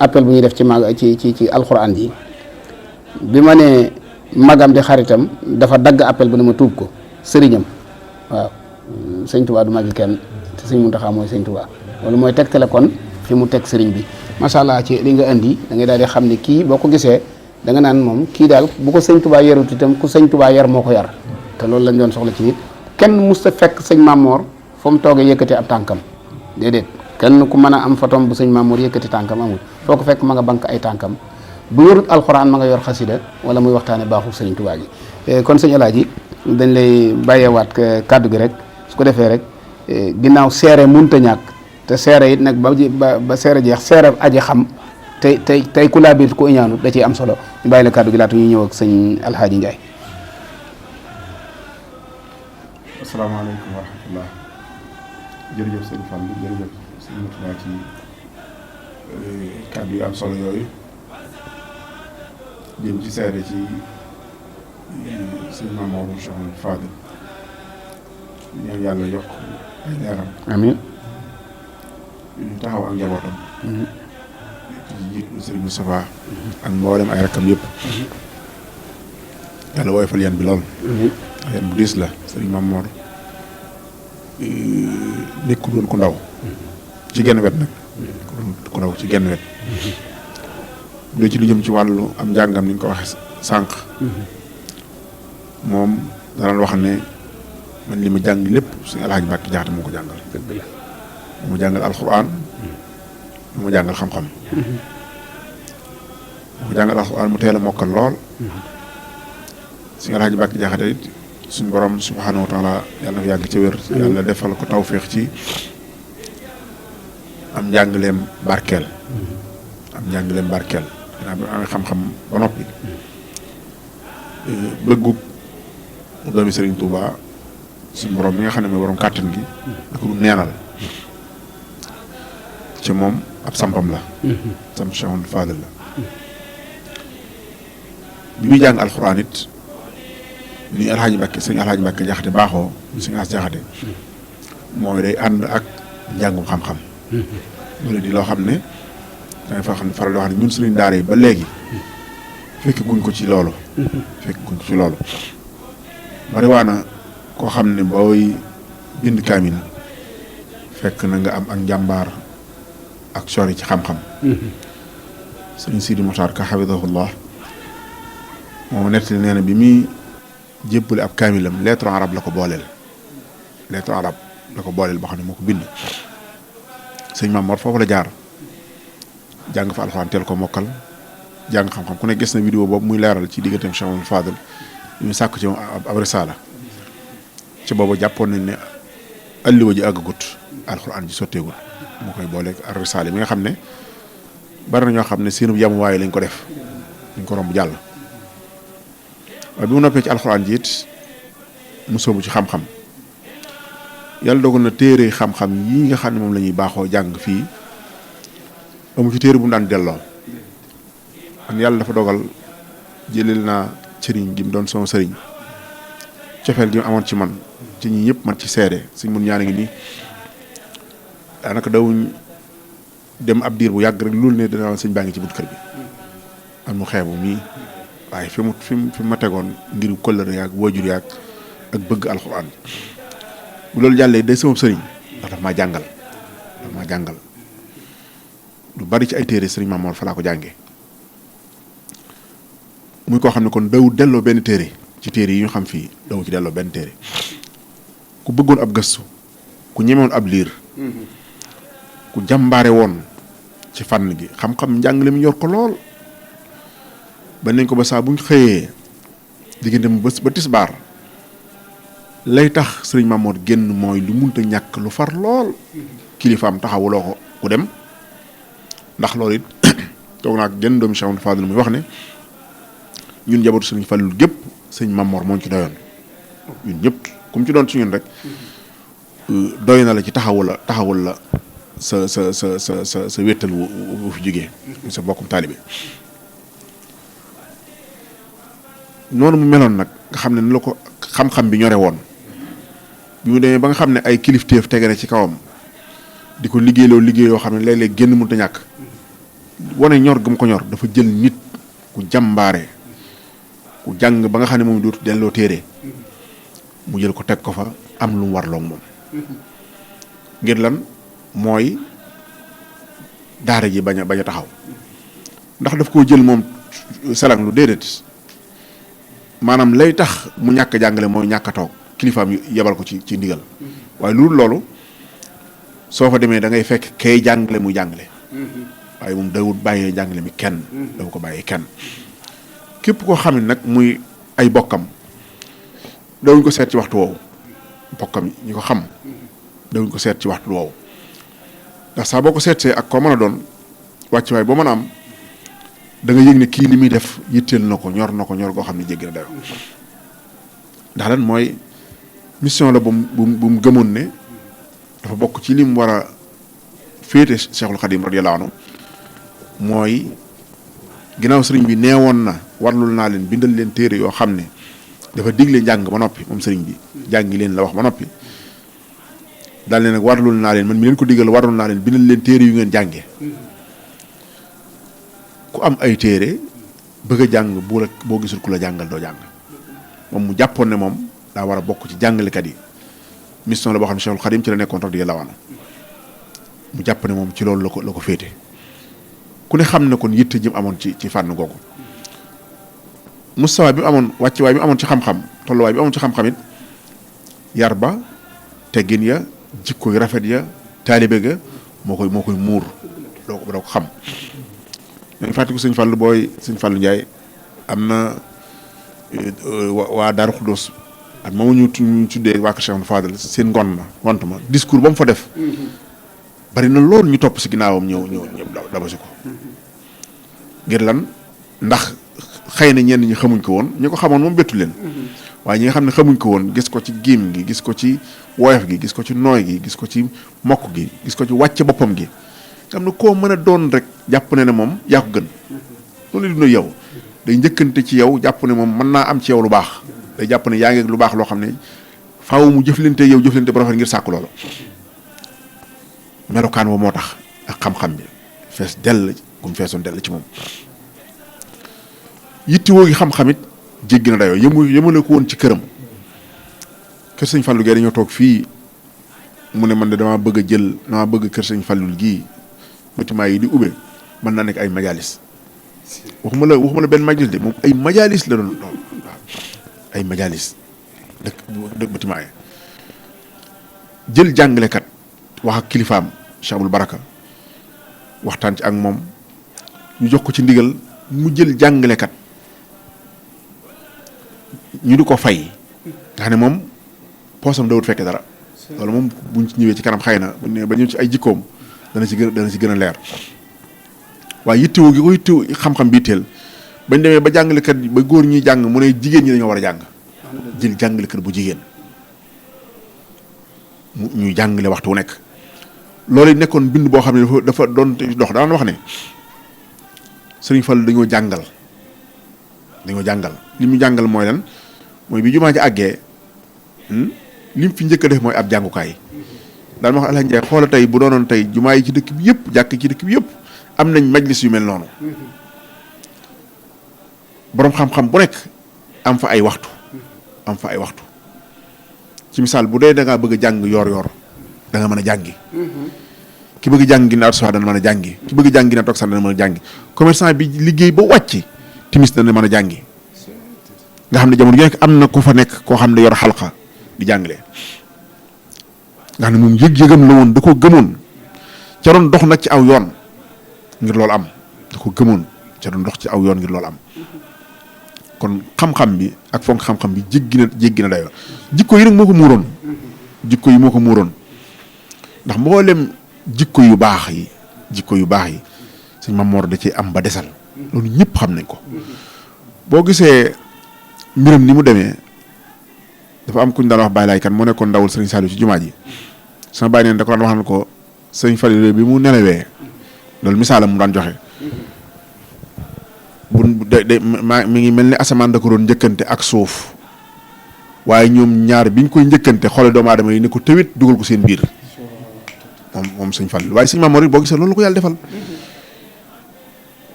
appel bu ñuy def ci alxuraan ji bi ma ne magam di xaritam dafa dagg appel bu ne ma tuub ko sëriñam waaw sëñ Tuubaa du magi kenn te sëñ Muntaxa mooy sëñ Tuubaa loolu mooy tegtale kon fi mu teg sëriñ bi macha allah ci li nga indi da ngay daal di xam ne kii boo ko gisee da nga naan moom kii daal bu ko sëñ Tuubaa yarut itam ku sëñ Tuubaa yar moo ko yar te loolu lañ doon soxla ci nit kenn mus ta fekk sëñ Mamor fa mu toogee yëkkati ab tànkam déedéet kenn ku mën a am fotom bu sëñ Mamor yëkkati tànkam amul foo ko fekk ma nga bank ay tànkam bu yorut alxuraan ma nga yor xasida wala muy waxtaane baaxul sëriñ Tuubaa gi kon sëñ Alaaji dañ lay bàyyeewaat kàddu gi rek su ko defee rek ginnaaw seere munta ñàkk te seere it nag ba seere jeex seere aji xam tey ku laa biir ku iñaanut da ciy am solo ñu bàyyi la kàddu gi laata ñuy ñëw ak sëñ Alhaaji Njaay. asalaamaaleykum wa rahmatullah jërëjëf sëñ Fall jërëjëf sëñ Mourtala ci kàddu yu am solo yooyu jëm ci seede ci sëñ Maam Mor Cheikh Mouhamadou Fadil ñaan yàlla yokk ay leeram amiin ñu taxaw ak njabootam ci jiitu Sëriñ Moustapha ak mboolem ay rakkam yëpp yàlla woyofal yan bi lool yan bu diis la sëriñ Maam Mor nekkul woon ku ndaw ci genn wet nag ku ndaw ci genn wet bu ci lu jëm ci wàllu am njàngam ni nga ko waxee sànq moom daan wax ne man li ma jàng lépp suñu Alaaji Mbàkke Jaxate moo ko jàngal moo jàngal alxuraan moo jàngal xam-xam moo jàngal alxuraan mu teel a mokkal lool suñu Alaaji Mbàkke Jaxate it suñu borom subhaanahu wa taala yàlla na fa yàgg ca wér yàlla defal ko tawféex ci am njàngaleem barkeel dinaa bi amee xam-xam ba noppi bëggu doomi Sëriñ Tuuba suñu borom mi nga xam ne mooy borom kàttan gi da ko du neenal ci moom ab sampam la sam Cheikh Mouhamadou Fadil la bi muy jàng alxuraan it ni Alxaaji Mbàkke Jaxate baaxoo suñu as Jaxate mooy day ànd ak njàngum xam-xam loolu di loo xam ne dangay fa xam ne faral di wax ne ñun suñu daara yi ba léegi fekk guñ ko ci loolu bari waa na koo xam ne booy bind kaamil fekk na nga am ak njàmbaar ak sori ci xam-xam sëriñ Sidi Moxtaar Ka xafidahullah moom nettali nee na bi muy jébbale ab kaamilam lettre arab la ko booleel boo xam ne moo ko bind sëñ Maam Mor foofu la jaar jàng fa alxuraan teel ko mokkal jàng xam-xam ku ne gis na vidéo boobu muy leeral ci digganteem Cheikh Mouhamadou Fadil ñu sàkk ci moom ab risaala ci boobu jàppoon nañ ne alliwa ji àggagut alxuraan ji sotteegul moo koy booleeg ak risaala mi nga xam ne bari na ñoo xam ne seenu yamuwaay lañ ko def dañ ko romb jàll waaye bi mu noppee ci alxuraan ji it mu sóobu ci xam-xam yàlla dogal na téere xam-xam yi nga xam ne moom la ñuy baaxoo jàng fii amu ci téere bu mu daan delloo man yàlla dafa dogal jëleel naa sëriñ gi mu doon sama sëriñ cofeel gi mu amoon ci man ci ñi ñëpp man ci seede suñ mun ñaani ngi nii daanaka dawuñ dem ab diir bu yàgg rek loolu ne dana sëñ baa ngi ci bunt kër bi am mu xeebu mii waaye fi mu ma tegoon ngir kóllëre yaag waajur yaag ak bëgg alxuraan bu loolu jàllee day sama sëriñ ndax daf maa jàngal lu bari ci ay téere sëriñ Maam Mor fa laa ko jàngee muy koo xam ne kon daw delloo benn téere ci téere yi ñu xam fii daw ci delloo benn téere ku bëggoon ab gëstu ku ñemewoon ab liir ku jàmbaare woon ci fànn gi xam-xam njàngale mi yor ko lool ba nañ ko ba saa bu ñu xëyee diggante mu ba tisbaar lay tax sëriñ Maam Mor génn mooy lu munta ñàkk lu far lool kilifaam taxawuloo ko ku dem ndax loolu it toog naa ak genn doomu Cheikh Mouhamadou Fadil muy wax ne ñun njabootu sëriñ Fallu gépp sëriñ Maam Mor moo ci doyoon ñun ñëpp ku mu ci doon ci ñun rek doy na la ci taxawul la sa wéttal wu fi jógee sa bokkum taalibe noonu mu meloon nag nga xam ne ni la ko xam-xam bi ñore woon bi mu demee ba nga xam ne ay kilifteef tege na ci kawam di ko liggéey yoo xam ne léeg-léeg génn mënut a ñàkk wane ñor gëm ko ñor dafa jël nit ku jàmbaare ku jàng ba nga xam ne moom dootu delloo téere mu jël ko teg ko fa am lu mu warloog moom ngir lan mooy daara ji bañ a taxaw ndax daf koo jël moom salang lu déedéet maanaam lay tax mu ñàkk jàngale mooy ñàkk a toog kilifaam yebal ko ci ndigal waaye loolu soo fa demee da ngay fekk kay jàngale muy jàngale waaye moom dawut bàyyee jàngale mi kenn daw ko bàyyee kenn képp koo xam ne nag muy ay bokkam dawuñ ko seet ci waxtu woowu bokkam ñi ko xam dawuñ ko seet ci waxtu woowu ndax saa boo ko seetsee ak koo mën a doon wàcc waay boo mën a am da nga yëg ne kii li muy def yitteel na ko ñor goo xam ne jéggi na dayo ndax lan mooy mission la bu mu gëmoon ne dafa bokk ci li mu war a féete Cheikhul Khadim radiyallahu anhu mooy ginnaaw sëriñ bi neewoon na warlul naa leen bindal leen téere yoo xam ne dafa digle njàng ba noppi moom sëriñ bi jàngi leen la wax ba noppi daal ne nag warlul naa leen man mi leen ko digal warlul naa leen bindal leen téere yu ngeen jànge ku am ay téere bëgg a jàng boo gisul ku la jàngal doo jàng moom mu jàppoon ne moom daa war a bokk ci jàngalekat yi mission la boo xam ne Cheikhul Khadim ci la nekkoon radiyallahu anhu mu jàpp ne moom ci loolu la ko féete ku ne xam ne kon yitte ji mu amoon ci fànn googu mustawa bi mu amoon wàccuwaay bi mu amoon ci xam-xam tolluwaay bi mu amoon ci xam-xam it yar ba teggin ya jikko yu rafet ya taalibe ga moo koy muur doo ko xam dañ fàttaliku sëñ Fallou Ndiaye am na waa Daaru Xuddoos ak moom ñu tuddee waa Cheikh Fadel seen ngont ma discours ba mu fa def bari na loolu ñu topp si ginnaawam ñëw dabasi ko ngir lan ndax xëy na ñenn ñi xamuñ ko woon ñi ko xamoon moom bettu leen waaye ñi nga xam ne xamuñ ko woon gis ko ci giim gi gis ko ci woyof gi gis ko ci nooy gi gis ko ci mokk gi gis ko ci wàcce boppam gi xam ne koo mën a doon rek jàpp ne moom yaa ko gën loolu dina yow day njëkkante ci yow jàpp ne moom mën naa am ci yow lu baax day jàpp ne yaa ngi lu baax loo xam ne faaw mu jëflante yow jëflante bu rafet ngir sàkk loolu melokaan wa moo tax ak xam-xam bi fees dell gum feesoon dell ci moom yittewoo gi xam-xamit jéggi na dayoo yëmale ko woon ci këram kër sëñ Fallou Gueye dañoo toog fii mu ne man de damaa bëgg kër sëñ Fallou gii bâtiment yi di ubbe mën naa nekk ay majalis waxuma la benn majalis de moom ay majalis la doon waaw ay majalis dëkk bâtiment yi jël jàngalekat wax ak kilifaam Cheikh Abdou Baraka waxtaan ci ak moom ñu jox ko ci ndigal mu jël jàngalekat ñu di ko fay nga xam ne moom poosam dawut fekke dara loolu moom buñ ci ñëwee ci kanam xëy na bu ne ba ñëw ci ay jikkoom dana ci gën a leer waaye yittewoo gi ko yittewoo xam-xam bi teel bañ demee ba jàngalekat ba góor ñuy jàng mu ne jigéen ñi dañoo war a jàng jël jàngalekat bu jigéen mu ñuy jàngale waxtu wu nekk loolu nekkoon bind boo xam ne dafa doon dox daan wax ne Sëriñ Fall dañoo jàngal li mu jàngal mooy lan mooy bi jumaa ji àggee lim fi njëkk a def mooy ab jàngukaay daan ma wax Alaaji Njaay xoola tey bu doonoon tey jumaa yi ci dëkk bi yëpp jàkk ci dëkk bi yëpp am nañ majlis yu mel noonu boroom xam-xam bu nekk am fa ay waxtu ci misaal bu dee da ngaa bëgg a jàng yor da nga mën a jàngi ki bëgg jàng gi na soir dana mën a jàngi ki bëgg jàng gi na toog sax dana mën a jàngi commerçant bi liggéey ba wàcc timis dana mën a jàngi nga xam ne jamono ju nekk am na ku fa nekk koo xam ne yor xalqa di jàngale nga xam ne moom yëg-yëgam la woon da ko gëmoon ca doon dox nag ci aw yoon ngir loolu am da ko gëmoon ca doon dox ci aw yoon ngir loolu am kon xam-xam bi ak fonk xam-xam bi jéggi na dayoo jikko yi nag moo ko muuroon ndax mboolem jikko yu baax yi sëñ Mamoor da ci am ba desal loolu ñëpp xam nañ ko boo gisee mbiram ni mu demee dafa am kuñ daan wax Baye Laay kan moo nekkoon ndawul sëriñ Saliou ci jumaa ji sama bàyyi neen da ko daan wax ko sëñ Fallou bi mu nelawee loolu misaalam mu daan joxe mi ngi mel ni asamaan da ko doon njëkkante ak suuf waaye ñoom ñaar biñ koy njëkkante xoole doomu aadama yi ne ko tëwit dugal ko seen biir moom sëñ Fallou waaye sëñ Mamoor boo gisee loolu ko yàlla defal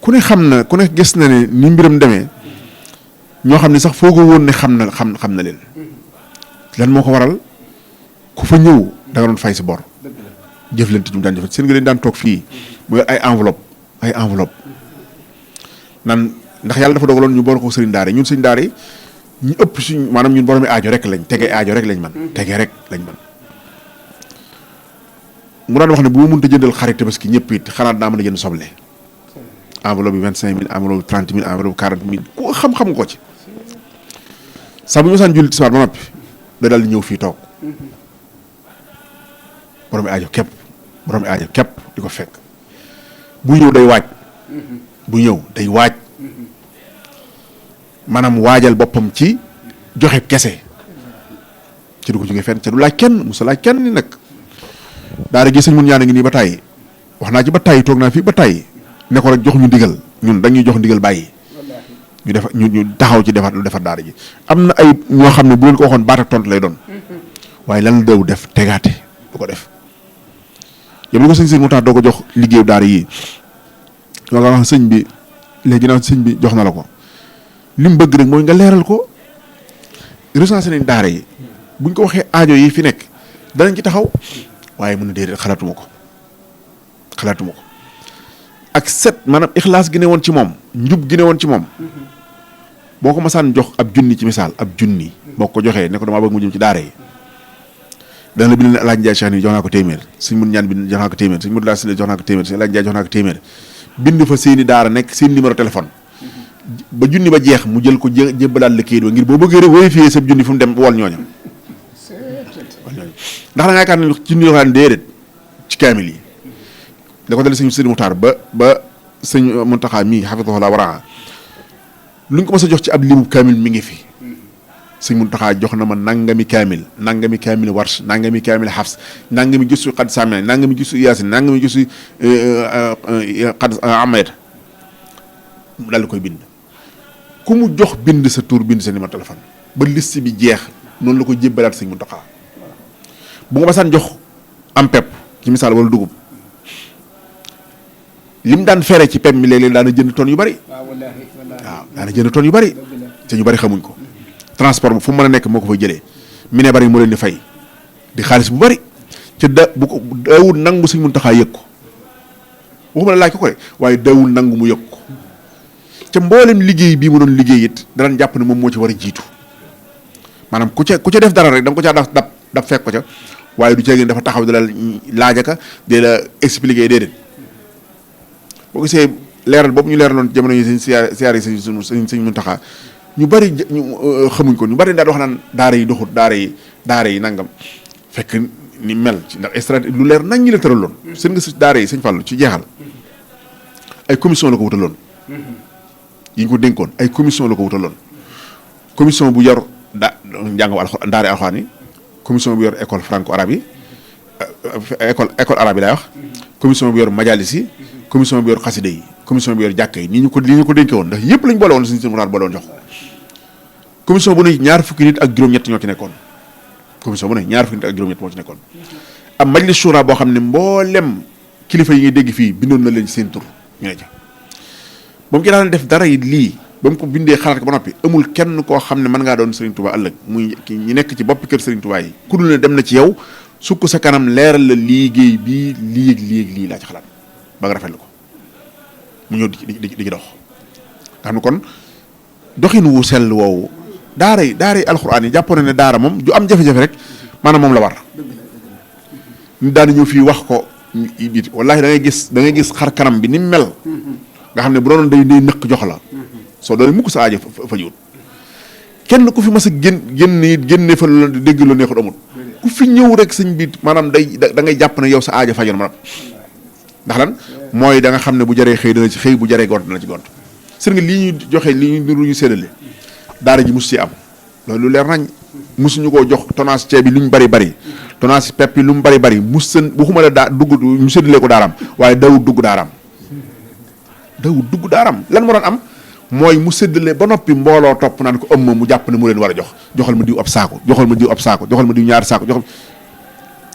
ku ne gis na ne ni mbiram demee ñoo xam ne sax foogoo woon ne xam na leen lan moo ko waral ku fa ñëw da nga doon fay si bor jëflante ñu daan jëflante seen nga leen daan toog fii mu yor ay enveloppe nan ndax yàlla dafa dogaloon ñu boor ko sëriñ daara ñun sëriñ daara yi ñu ëpp suñ maanaam ñun boromi aajo rek lañ tege aajo rek lañ man mu daan wax ne bu ma mënta jëndal xarit tabaski ñëpp it xanaa dinaa mën a jënd soble enveloppe bi 25 000 enveloppe 30 000 enveloppe 40 000 ku xam-xam ko ci saa bu ñu saan julli tisbaar ba noppi da daal di ñëw fii toog borom aajo képp di ko fekk bu ñëw day waaj maanaam waajal boppam ci joxe kese ci du ko jógee fenn ca du laaj kenn musa laaj kenn ni nag daara gi sëñ mun ñaan a ngi nii ba tàyyi wax naa ci ba tàyyi toog naa fii ba tàyyi ne ko rek jox ñu ndigal ñun dañuy jox ndigal bàyyi ñu def ñu taxaw ci defar lu defar daara ji. am na ay ñoo xam ne bu leen ko waxoon baat ak tontu lay doon waaye lan la daw def tegaate du ko def yow li ko sëñ mu tax doo ko jox liggéeyu daara yi yoo nga wax sëñ bi léegi nag sëñ bi jox na la ko li mu bëgg rek mooy nga leeral ko recensé nañ daara yi buñ ko waxee aajo yi fi nekk danañ ci taxaw waaye mën na déedéet xalaatuma ko ak set maanaam ixlaas gi ne woon ci moom njub gi ne woon ci moom boo ko masaan jox ab junni ci misaal ab junni boo ko joxee ne ko damaa bëgg mu jëm ci daara yi dana la bind ne Alaaji Njaay Cheikh ni jox naa ko téeméer sëñ mun ñaan bi jox naa ko téeméer sëñ Mudu Laa Sile jox naa ko téeméer sëñ Alaaji Njaay jox naa ko téeméer bind fa seeni daara nekk seen numéro téléphone ba junni ba jeex mu jël ko jébbalaat la kayit ba ngir boo bëggee rek vérifier sa junni fu mu dem wool ñooña ndax da nga yaakaar ne junni yoo xam ne déedéet ci kaamil yi da ko dale sëñ Sëriñ Muxtaar ba sëñ Muntaxa mii xafidahullah waraa luñ ko mës a jox ci ab limu kaamil mi ngi fi sëñ Muntaxa jox na ma nangami kaamil warsh nangami kaamil xafs nangami gisu xad sàmme nangami gisu yaasin nangami gisu xad amayet mu daal di koy bind ku mu jox bind sa tur bind sa numéro téléphone ba liste bi jeex noonu la ko jébbalaat sëñ Muntaxa bu nga basaan jox am pepp ci misaal wala dugub lim daan fere ci pepp mi léeg-léeg daana jënd tonnes yu bari waaw daana jënd tonnes yu bari te ñu bari xamuñ ko transport bu fu mu mën a nekk moo ko fay jëlee mi ne bari moo leen di fay di xaalis bu bari ca bu ko daawul nangu sëñ Muntaxa yëg ko waxuma la laaj ko de waaye daawul nangu mu yëg ko ca mboolem liggéey bii mu doon liggéey it danañ jàpp ne moom moo ci war a jiitu maanaam ku ca def dara rek da nga ko caa dab fekk ko ca waaye du ceegin dafa taxaw di la laajaka di la expliquer déedéet boo gisee leeral boobu ñu leeraloon jamono yi siyaar yi sëñ Muntaxa ñu bari xamuñ ko ñu bari daal wax naan daara yi doxut daara yi nangam fekk ni mel ci ndax stratégie lu leer nañ ñi la tëraloon seen nga si daara yi sëñ Fallu ci jeexal ay commission la ko wutaloon yi ñu ko dénkoon ay commission la ko wutaloon commission bu yor njàngam alxuraan daara alxuraan yi commission bu yor école franco arabe yi école arabe yi laay wax commission bu yor majalis yi commission bu yor xasida yi commission bu yor jàkka yi li ñu ko dénkee woon ndax yëpp lañ boole woon suñu seen boole woon jox commission bu ne ñaar fukki nit ak juróom-ñett ñoo ci nekkoon commission bu ne ñaar fukki nit ak juróom-ñett moo ci nekkoon am majlis shura boo xam ne mboolem kilifa yi ngay dégg fii bindoon na leen seen tur ñu ne ca ba mu ci daan def dara yi lii ba mu ko bindee xalaat ko ba noppi amul kenn koo xam ne mën ngaa doon Serigne Touba ëllëg muy ñi nekk ci boppi kër Serigne Touba yi ku dul ne dem na ci yow sukk sa kanam leeral la liggéey bii lii laa ci xalaat ba nga rafetlu ko mu ñëw di dox nga xam ne kon doxin wu sell woowu daara yi alxuraan yi jàppoon ne daara moom ju am jafe-jafe rek maanaam moom la war ñu daan ñëw fii wax ko it wallaahi da ngay gis xar kanam bi ni mel nga xam ne bu doon day nëkk jox la soo doon mukk sa aajo fa jiwut kenn ku fi mas a génne fa lu dégg lu neexut amul ku fi ñëw rek sëñ bi maanaam da ngay jàpp ne yow sa aajo fajoon ma ndax lan mooy da nga xam ne bu jaree xëy dana ci xëy bu jaree gont dana ci gont sër nga lii ñu joxe lii ñu séddale daara ji mus ci am loolu leer nañ musuñu koo jox tonnage ceeb bi lu ñu bari tonnage pepp yi lu mu bari mus seen waxuma la dugg ñu séddalee ko daaraam waaye dawut dugg daaraam lan moo doon am mooy mu séddale ba noppi mbooloo topp naan ko ëmma mu jàpp ne mu leen war a joxal ma diw ab saako joxal ma diw ñaari saako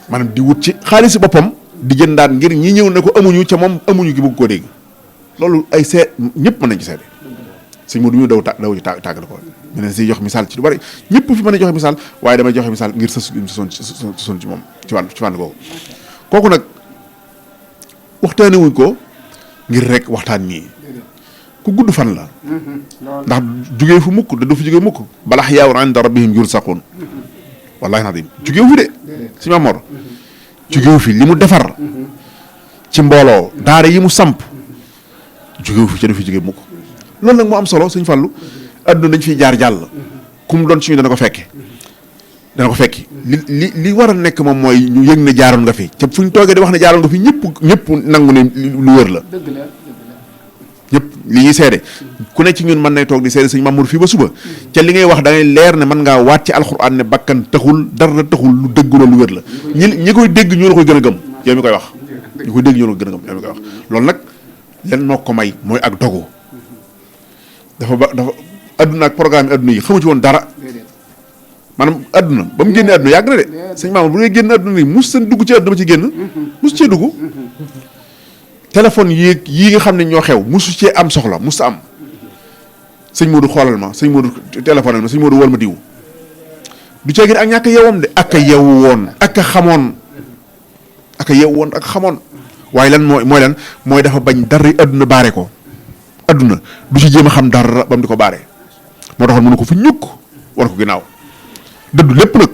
maanaam di wut ci xaalis boppam di jëndaan ngir ñi ñëw ne ko amuñu ca moom amuñu gi bëgg koo dégg loolu ay seet ñëpp mën nañ ci seede sëñ Modou ñu daw ci tàggal ko ñu ne si jox misaal ci lu bari ñëpp fi mën a joxe misaal waaye damay joxe misaal ngir sësoon ci moom ci wàll googu kooku nag waxtaane wuñ ko ngir rek waxtaan nii ku gudd fan la ndax jugee fu mukk da du fi jugee mukk balax yaawun inda rabbihim yursaqun wallahi nadim jugee fu de si Mamor jugee fi li mu defar ci mbooloo daara yi mu samp jugee fi ca du fi jugee mukk loolu nag moo am solo Sëñ Fallu adduna dañ fiy jaar jàll ku mu doon suñu dana ko fekki li war a nekk moom mooy ñu yëg ne jaaroon nga fi ca fu ñu toogee di wax ne jaaroon nga fi ñëpp nangu ne lu wër la ñëpp li ñuy seede ku ne ci ñun mën nay toog di seede sëñ Mamour fii ba suba ca li ngay wax da ngay leer ne mën ngaa waat ci alxuraan ne bakkan taxul dara taxul lu dëgg la lu wér la ñi koy dégg ñoo la koy gën a gëm yow mi koy wax ñi koy dégg ñoo la koy gën a gëm yow mi koy wax loolu nag len moo ko may mooy ak dogu dafa adduna ak programme adduna yi xamu ci woon dara maanaam adduna ba mu génnee adduna yàgg na de sëñ Mamour bu dee génn adduna nii mos seen dugg ci adduna ba ci génn mosu cee dugg téléphone yii nga xam ne ñoo xew mosu cee am soxla mosu am sëñ Modou xoolal ma sëñ Modou téléphone ma sëñ Modou wol ma diw du cee gën ak ñàkk a yeewam de ak a yeewu woon ak a xamoon ak a yeewu woon ak xamoon waaye lan mooy lan mooy dafa bañ dara adduna baare ko adduna du ci jéem a xam dara ba mu di ko baare moo taxoon mënu ko fi ñukk war ko ginnaaw dëddu lépp nag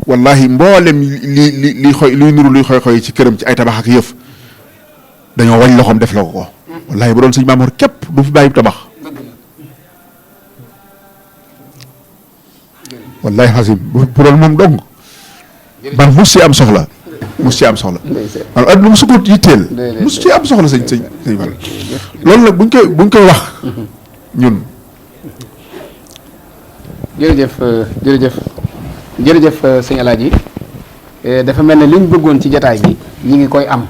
wallahi mboolem li xoy luy nuru luy xoy ci këram ci ay tabax ak yëf dañoo wañ loxoom def la ko wallahi bu doon sëñ Mamour képp du fi bàyyi tabax wallahi xasim bu doon moom dong man mus ci am soxla man adduna musu ko yitteel musu ci am soxla sëñ Fall loolu nag buñ koy wax ñun jërëjëf sëñ Alaaji dafa mel ne liñ bëggoon ci jataay bi ñi ngi koy am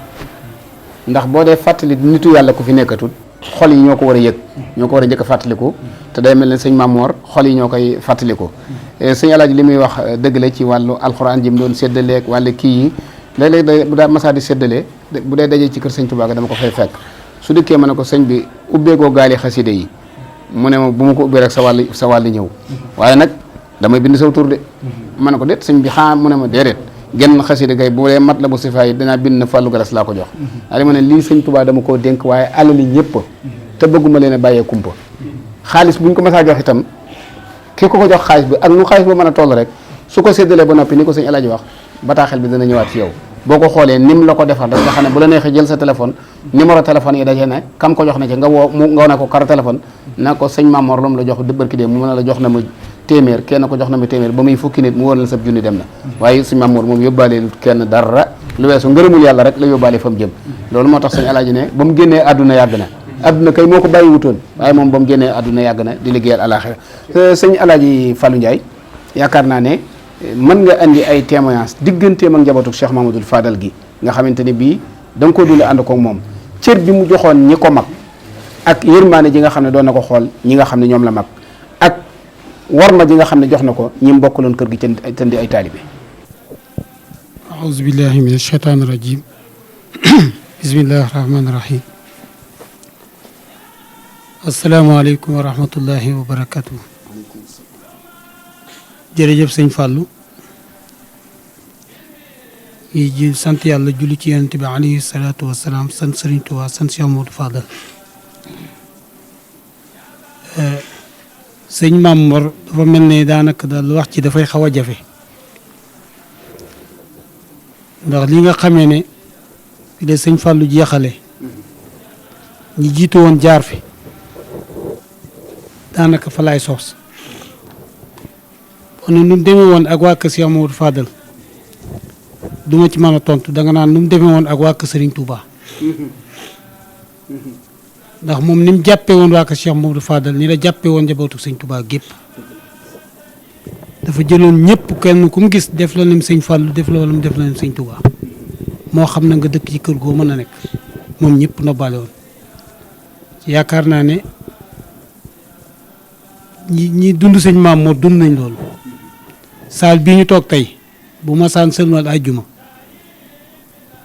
ndax boo dee fàttali nitu yàlla ku fi nekkatul xol yi ñoo ko war a yëg ñoo ko war a njëkk a fàttaliku te day mel ne sëñ Mamoor xol yi ñoo koy fàttaliku sëñ Alaaji li muy wax dëgg la ci wàllu alxuraan ji mu doon séddaleeg wàllu kii yi léeg-léeg bu daa masaa di séddale bu dee dajee ci kër sëñ Tuubaa dama ko fay fekk su dikkee ma ne ko sëñ bi ubbeekoo gaali xaside yi mu ne ma bu ma ko ubbee rek sa wàll ñëw waaye nag damay bind saw tur de ma ne ko déet sëñ bi xaa mu ne ma déedéet genn xasida kay bu dee mat la bu sifa yi dinaa bind na Fallou Galas laa ko jox daa ma ne lii sëñ Tuubaa dama koo dénk waaye alali ñëpp te bëgguma leen a bàyyee kumpa xaalis buñ ko masaa jox itam ki ko jox xaalis bi ak nu xaalis ba mën a toll rek su ko séddalee ba noppi ni ko sëñ Alaaji wax bataaxel bi dana ñëwaat ci yow boo ko xoolee nim la ko defal rek nga xam ne bu la neexee jël sa téléphone numéro téléphone yi daje ne kam ko jox na ci nga wane ko kar téléphone na ko sëñ Mamoor loolu la jox dëbërki dee mu mën a la jox na ma téeméer kenn ko jox na ma téeméer ba muy fukki nit mu wóor la sab junni dem na waaye sëñ Mamoor moom yóbbaale kenn dara lu weesu ngërëmul yàlla rek la yóbbaale fa mu jëm loolu moo tax sëñ Alaaji ne ba mu génnee àdduna yàgg na àdduna kay moo ko bàyyi wutoon waaye moom ba mu génnee àdduna yàgg na di liggéeyal alaaxira sëñ Alaaji Fallou Ndiaye yaakaar naa ne mën nga andi ay témoignage digganteem ak njabootu Cheikh Mamadou Fadal gi nga xamante ne bii da nga ko dund ànd ko moom cër bi mu joxoon ñi ko mag ak yërmaane ji nga xam ne doon na ko xool ñi nga xam ne ñoom la mag ak warma ji nga xam ne jox na ko ñi mbokkaloon kër gi tëndi ay taalibe aouzu billahi min ashaytaani rajim bismillahi rahmaani rahim asalaamaaleykum wa rahmatullahi wa barakatuh jërëjëf sëñ Fallou yi ji sant yàlla julli ci yonent bi alayhi salaatu wasalaam sant Sëriñ Tuubaa sant Cheikh Mamadou Fadal sëñ Mamoor dafa mel ne daanaka daal wax ci dafay xaw a jafe ndax li nga xamee ne fi de sëñ Fallou jeexale ñi jiitu woon jaar fi daanaka fa laay soos kon nu mu demee woon ak waa kër Cheikh Mamadou Fadal du ma ci mën a tontu danga naan nu mu demee woon ak waa kër Serigne Touba ndax moom ni mu jàppee woon waa kër Cheikh Mamadou Fadal ni la jàppee woon njabootu Serigne Touba gépp dafa jëloon ñëpp kenn ku mu gis def la lim Sëñ Fallou def la def la lim Sëñ Touba moo xam na nga dëkk ci kër goo mën a nekk moom ñëpp nobbaale woon yaakaar naa ne ñi dund sëñ Mamoor dund nañ loolu saal bii ñu toog tey bu ma saan sëlmal àjjuma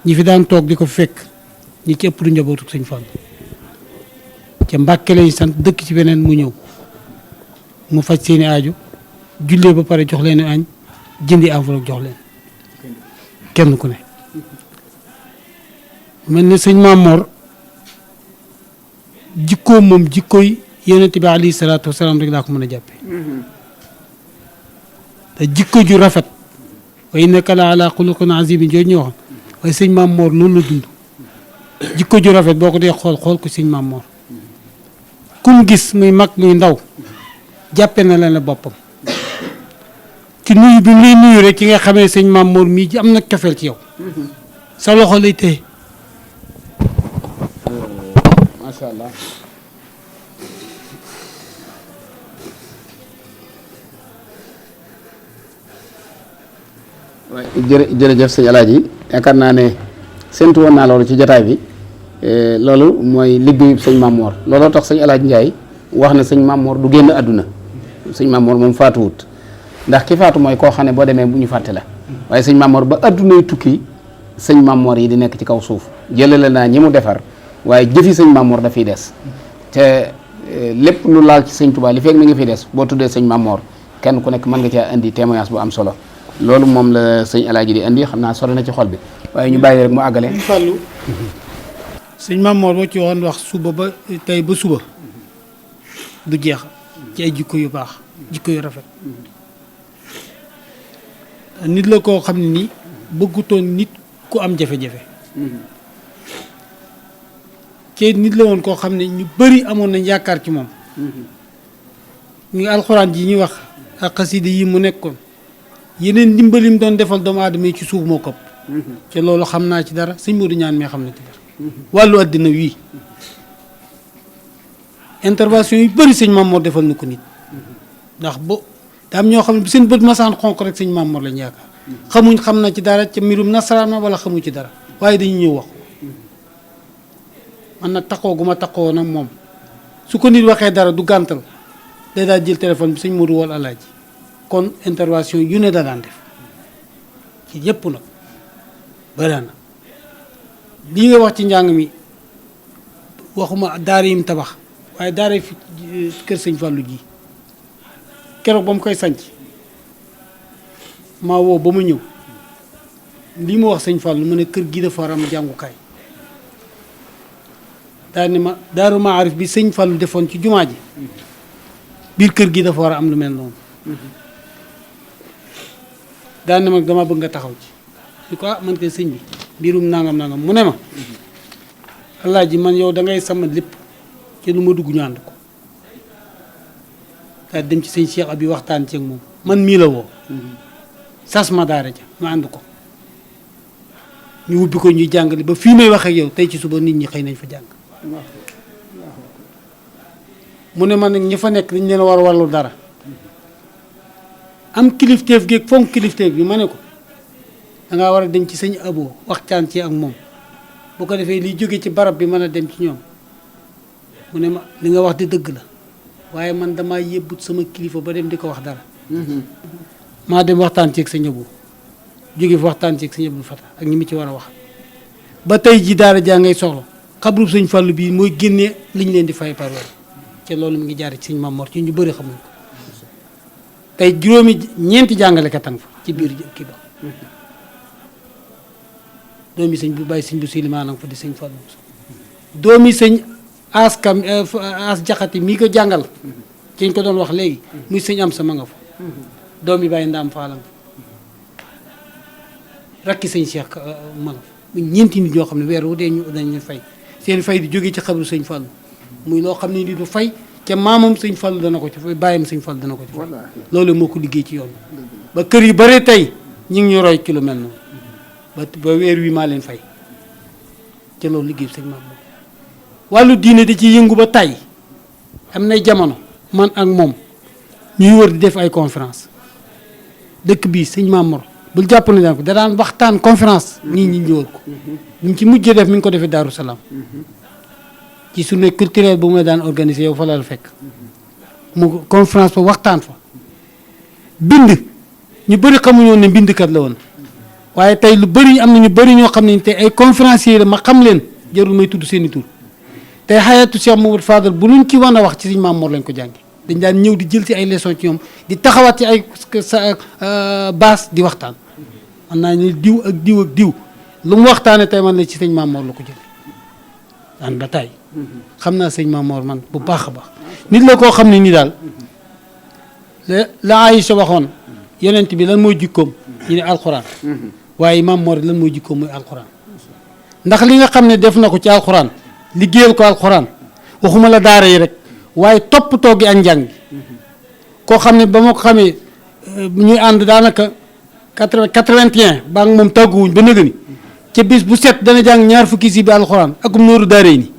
ñi fi daan toog di ko fekk ñi ci ëpp du njabootu sëñ Fall ca Mbàkke lañ sant dëkk ci beneen mu ñëw mu faj seeni aaju jullee ba pare jox leen añ jëndi enveloppe jox leen kenn ku ne mel ne sëñ Mamoor jikkoom moom jikkooy yonent bi alayhi salaatu wasalaam rek laa ko mën a jàppe te jikko ju rafet wa innaka la ala xuluqin azimin jooju ñu waxoon waaye sëñ Mamoor noonu la dund jikko ju rafet boo ko dee xool ko sëñ Mamoor kum gis muy mag muy ndaw jàppe na leen la boppam ci nuyu bi mu lay nuyu rek ci nga xamee sëñ Mamoor mii ji am na cofeel ci yow sa loxo lay téye macha allah jërëjëf sëñ Alaaji yaakaar naa ne séntu woon naa loolu ci jataay bi loolu mooy liggéeyu sëñ Mamor looloo tax sëñ Alaaji Njaay wax ne sëñ Mamor du génn àdduna sëñ Mamor moom faatuwut ndax ki faatu mooy koo xam ne boo demee bu ñu fàtte la waaye sëñ Mamor ba àddunay tukki sëñ Mamor yi di nekk ci kaw suuf jëlale naa ñi mu defar waaye jëfi sëñ Mamor dafiy des te lépp lu laal ci sëñ Touba li fekk mi ngi fi des boo tuddee sëñ Mamor kenn ku nekk mën nga caa indi témoignage bu am solo loolu moom la sëñ Alaaji di indi xam naa sori na ci xol bi waaye ñu bàyyi rek mu àggale. Fallou sëñ Mamor boo ci waxoon wax suba ba tey ba suba du jeex ci ay jikko yu baax jikko yu rafet nit la koo xam ne ni bëggutoon nit ku am jafe-jafe ci nit la woon koo xam ne ñu bari amoon nañ yaakaar ci moom ñu alxuraan ji ñuy wax ak xasida yi mu nekkoon yeneen ndimbalim doon defal doomu aadama yi ci suuf moo kopp ci loolu xam naa ci dara sëñ Modou ñaan mee xam na ci dara wàllu àddina wii intervention yu bëri sëñ Mamor defal na ko nit ndax bo da am ñoo xam ne bu seen bët masaan xonq rek sëñ Mamor lañ yaakaar xamuñ xam na ci dara ca mbirum nasaraan ma wala xamuñ ci dara waaye dañuy ñëw wax man nag taxoo gu ma taxoo nag moom su ko nit waxee dara du gàntal day daal jël téléphone bi sëñ Modou wal Alaaji kon intervention yu ne da daan def ci yëpp nag bëri na lii nga wax ci njàng mi waxuma daara yim tabax waaye daara fi kër sëñ Fallou ji keroog ba mu koy sanc maa woo ba mu ñëw lii mu wax sëñ Fallou mu ne kër gi dafa war am jàngukaay daal ni ma daaru maarif bi sëñ Fallou defoon ci jumaa ji biir kër gi dafa war a am lu mel noonu daal ni ma dama bëgg nga taxaw ci ni ko man koy sëñ bi mbirum nangam mu ne ma Alaaji man yow da ngay sama lépp ci lu ma dugg ñu ànd ko daal dem ci sëñ Cheikh Abi waxtaan ci ak moom man mii la woo sas ma daara ja ma ànd ko ñu wubbi ko ñuy jàngale ba fii may wax ak yow tey ci suba nit ñi xëy nañ fa jàng mu ne man nag ñi fa nekk dañ leen war a warlu dara am kilifteef gi ak fonk kilifteef bi ma ne ko dangaa war a dem ci sëñ Abo waxtaan ci ak moom bu ko defee liy jóge ci barab bi mën a dem ci ñoom mu ne ma li nga wax di dëgg la waaye man damaa yëbbut sama kilifa ba dem di ko wax dara maa dem waxtaan ci ak sëñ Abo jóge fi waxtaan ci ak sëñ Abdou Fata ak ñi mu ci war a wax ba tey ji daara jaa ngay soxla xabrub sëñ Fallou bii mooy génnee liñ leen di fay par weer te loolu mu ngi jaar ci sëñ Mamor ci ñu bëri xamuñ ko tey ñeenti jàngalekat fa ci biir kii ba doomi sëñ bu bàyyi sëñ bu silimaanam fa di sëñ Fallou doomi sëñ as jaxati mii ko jàngal ci ñu ko doon wax léegi muy sëñ am sama nga fa doomi bàyyi ndaam faalam fa rakki sëñ Cheikh ma nga fa muy ñeenti nit ñoo xam ne weer wu dee ñu dañu fay seen fay di jógee ci xabru sëñ Fallou muy loo xam ne ni du fay ca maamam sëñ Fallou dana ko ci fay bàyyam sëñ Fallou dana ko ci fay loolu moo ko liggéey ci yoon ba kër yi bare tey ñu ngi ñu roy ci lu mel noonu ba weer wi maa leen fay ca loolu liggéey sëñ maam moom wàllu diine da ci yëngu ba tay am nay jamono man ak moom ñuy wër di def ay conférence dëkk bii sëñ Mamor bul jàpp ne ko da daan waxtaan conférence nit ñi ñëwal ko ñu ci mujjee def mi ngi ko defee Daaru Salaam ci journée culturelle bu mu daan organisé yow fa la fekk mu conférence fa waxtaan fa bind ñu bëri xamuñoon ne bindkat la woon waaye tey lu bëri am na ñu bëri ñoo xam ne tey ay conférenciers la ma xam leen jarul may tudd seen i tur tey xayatu Cheikh Mamadou Fadal bu luñ ci wan a wax ci sëñ Mamor lañ ko jàngi dañ daan ñëw di jël ci ay leçons ci ñoom di taxawaat ci ay baas di waxtaan man naa ne diw ak diw ak diw lu mu waxtaanee tey man la ci sëñ Mamor la ko jël daan ba tay xam naa sëñ Mamor man bu baax a baax nit la koo xam ne nii daal la Aïcha waxoon yonent bi lan mooy jikkoom ñu ne alxuraan waaye Mamor lan mooy jikkoom mooy alxuraan ndax li nga xam ne def na ko ci alxuraan liggéeyal ko alxuraan waxuma la daara yi rek waaye toppatoo gi ak njàng gi koo xam ne ba ma ko xamee ñuy ànd daanaka 81 ba ak moom tàgguwuñ ba nëgëni ca bis bu set dana jàng ñaar fukki si bi alxuraan akum nooru daara yi ni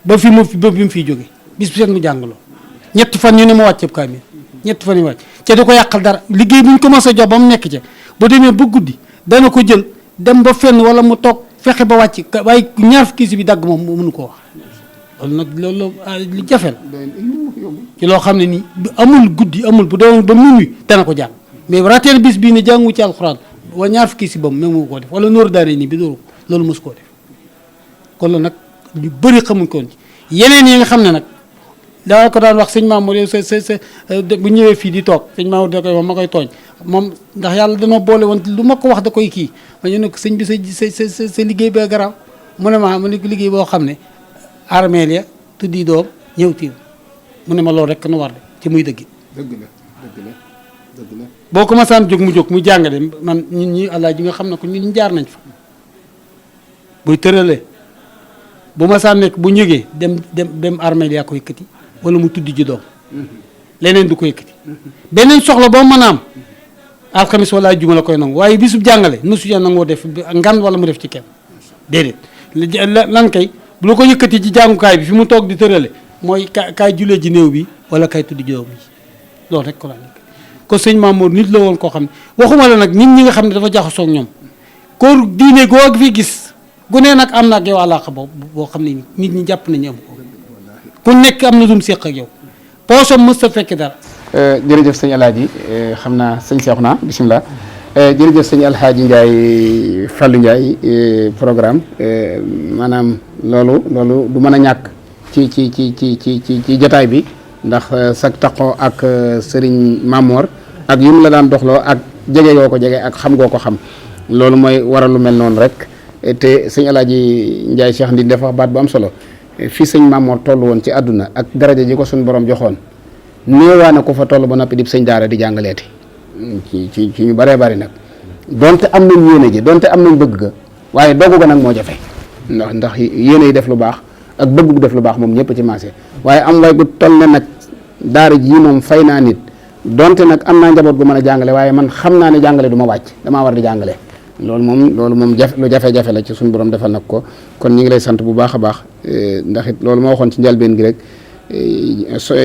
ba fi mu ba bi mu fiy jóge bis bu set mu jàngaloo ñetti fan ñu ne ma wàcceeb kaamil ñetti fan yu wàcc ca di ko yàqal dara liggéey bu ñu commencé jox ba mu nekk ca ba demee ba guddi dana ko jël dem ba fenn wala mu toog fexe ba wàcc waaye ñaar fukki si bi dagg moom mënu koo wax loolu nag loolu lu jafe la ci loo xam ne nii amul guddi amul bu doon ba minuit dana ko jàng mais rateen bis bii ne jàngu ci alxuraan wa ñaar fukki si bam même mu koo def wala nóor daare nii bi dóoru loolu mosu koo def kon la nag ñu bëri xamuñ koon ci yeneen yi nga xam ne nag daa ko daan wax sëñ Mamour yow sa bu ñëwee fii di toog sëñ Mamour da koy wax ma koy tooñ moom ndax yàlla dama boole woon lu ma ko wax da koy kii ma ñu ne ko sëñ bi sa liggéey ba garaaw mu ne ma ne ko liggéey boo xam ne armeel ya tuddi doom ñëw tiim mu ne ma loolu rek nu war de ci muy dëgg boo ko masaan jóg mu jóg mu jàngale man ñun ñi àllaa ji nga xam ne ko ñun jaar nañ fa buy tëralee bu masaan nekk bu ñëgee dem armeel yaa ko yëkkati wala mu tuddi ji doom leneen du ko yëkkati beneen soxla boo mën a am alxamis wala juma la koy nangu waaye bisub jàngale mosu ja nangoo def ngan wala mu def ci kenn déedéet lan kay bu la ko yëkkati ci jàngukaay bi fi mu toog di tërale mooy kaay julee ji néew bi wala kaay tuddi ji doom bi loolu rek ko laa nekk ko sëñ Mamour nit la woon koo xam ne waxuma la nag nit ñi nga xam ne dafa jaxasoo ak ñoom kóor diine goo fi gis gu ne nag am na ak yow àllaaqa boo xam ne nit ñi jàpp nañu am ko ku nekk am na dum séq ak yow poosam mës ta fekk dara. jërëjëf sëñ Alaaji xam naa sëñ Seexuna bisimilah jërëjëf sëñ Alhaaji Ndiaye Fallou Ndiaye programme maanaam loolu du mën a ñàkk ci jotaay bi ndax sag taqoo ak sëriñ Mamor ak yu mu la daan doxloo ak jege goo ko jege ak xam goo ko xam loolu mooy waral lu mel noonu rek te sëñ Alaaji Ndiaye Cheikh Ndi dafa wax baat bu am solo fii sëñ Mamor toll woon ci àdduna ak daraja ji ko suñu borom joxoon néewaa na ko fa toll ba noppi di sëñ daara di jàngaleeti ci ñu bëree bëri nag donte am nañ yéene ji donte am nañ bëgg ga waaye dogu ga nag moo jafe ndax yéene yi def lu baax ak bëgg bu def lu baax moom ñëpp ci maase waaye am way gu toll ne nag daara ji moom fay naa nit donte nag am naa njaboot gu mën a jàngale waaye man xam naa ne jàngale du ma wàcc damaa war di jàngale loolu moom lu jafe-jafe la ci suñu borom defal nag ko kon ñu ngi lay sant bu baax a baax ndax it loolu ma waxoon ci njëlbeen gi rek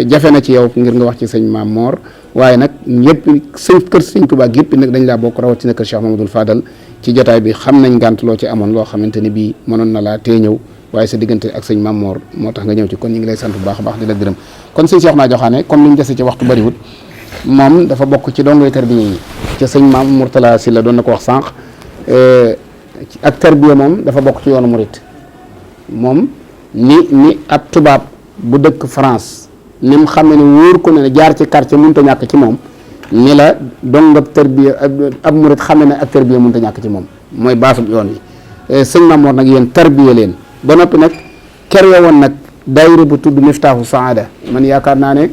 jafe na ci yow ngir nga wax ci sëñ Maam Mor waaye nag yëpp kër sëñ Tuubaa yëpp nag dañ laa bokk rawatina kër Cheikh Mamadou Fadal ci jotaay bi xam nañ gànt loo ci amoon loo xamante ni bii mënoon na laa tee ñëw waaye sa diggante ak sëñ Maam Mor moo tax nga ñëw ci kon ñu ngi lay sant bu baax a baax di la gërëm kon sëñ Cheikh naa joxaane comme li ñu dese ci waxtu bariwut moom dafa bokk ci dongoy tarbiya yi ca sëñ Maam Mourtala si la doon na ko wax sànq ak tarbiya moom dafa bokk ci yoonu murit moom ni ab tubaab bu dëkk France ni mu xam ne wóor ko ne jaar ci quartier mënut a ñàkk ci moom ni la dongab tarbiya ab murit xam ne ak tarbiya mënut a ñàkk ci moom mooy baasub yoon wi sëñ Maam Mor nag yéen tarbiya leen ba noppi nag kere woon nag daayira bu tudd Miftaahu Saada man yaakaar naa ne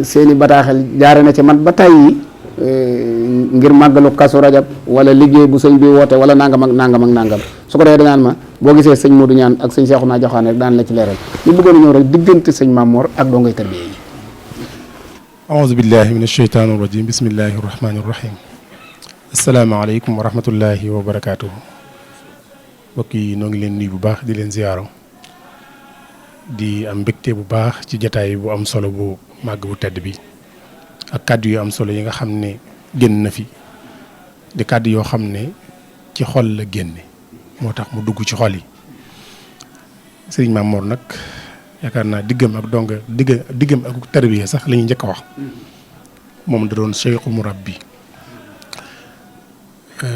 seeni bataaxel jaare na ci man ba tàyyi ngir màggalu Kazu Rajab wala liggéey bu sëñ bi woote wala nangam ak nangam su ko defee danaan ma boo gisee sëñ Modou Ñaan ak sëñ Seexuna Joxaane rek daan la ci leeral ñu bëggoon a ñëw rek diggante sëñ Maam Mor ak dongay tarbiya yi. aouzu billahi min asheytaani rajim bismillahi rahmaani rahim asalaamaaleykum wa rahmatullahi wa barakaatuhu mbokk yi noo ngi leen nuyu bu baax di leen ziyaaro di am mbégte bu baax ci jataay bu am solo bu màgg bu tedd bi ak kàddu yu am solo yi nga xam ne génn na fi di kàddu yoo xam ne ci xol la génne moo tax mu dugg ci xol yi sëriñ Maam Mor nag yaakaar naa diggam ak tarbiya sax la ñuy njëkk a wax moom da doon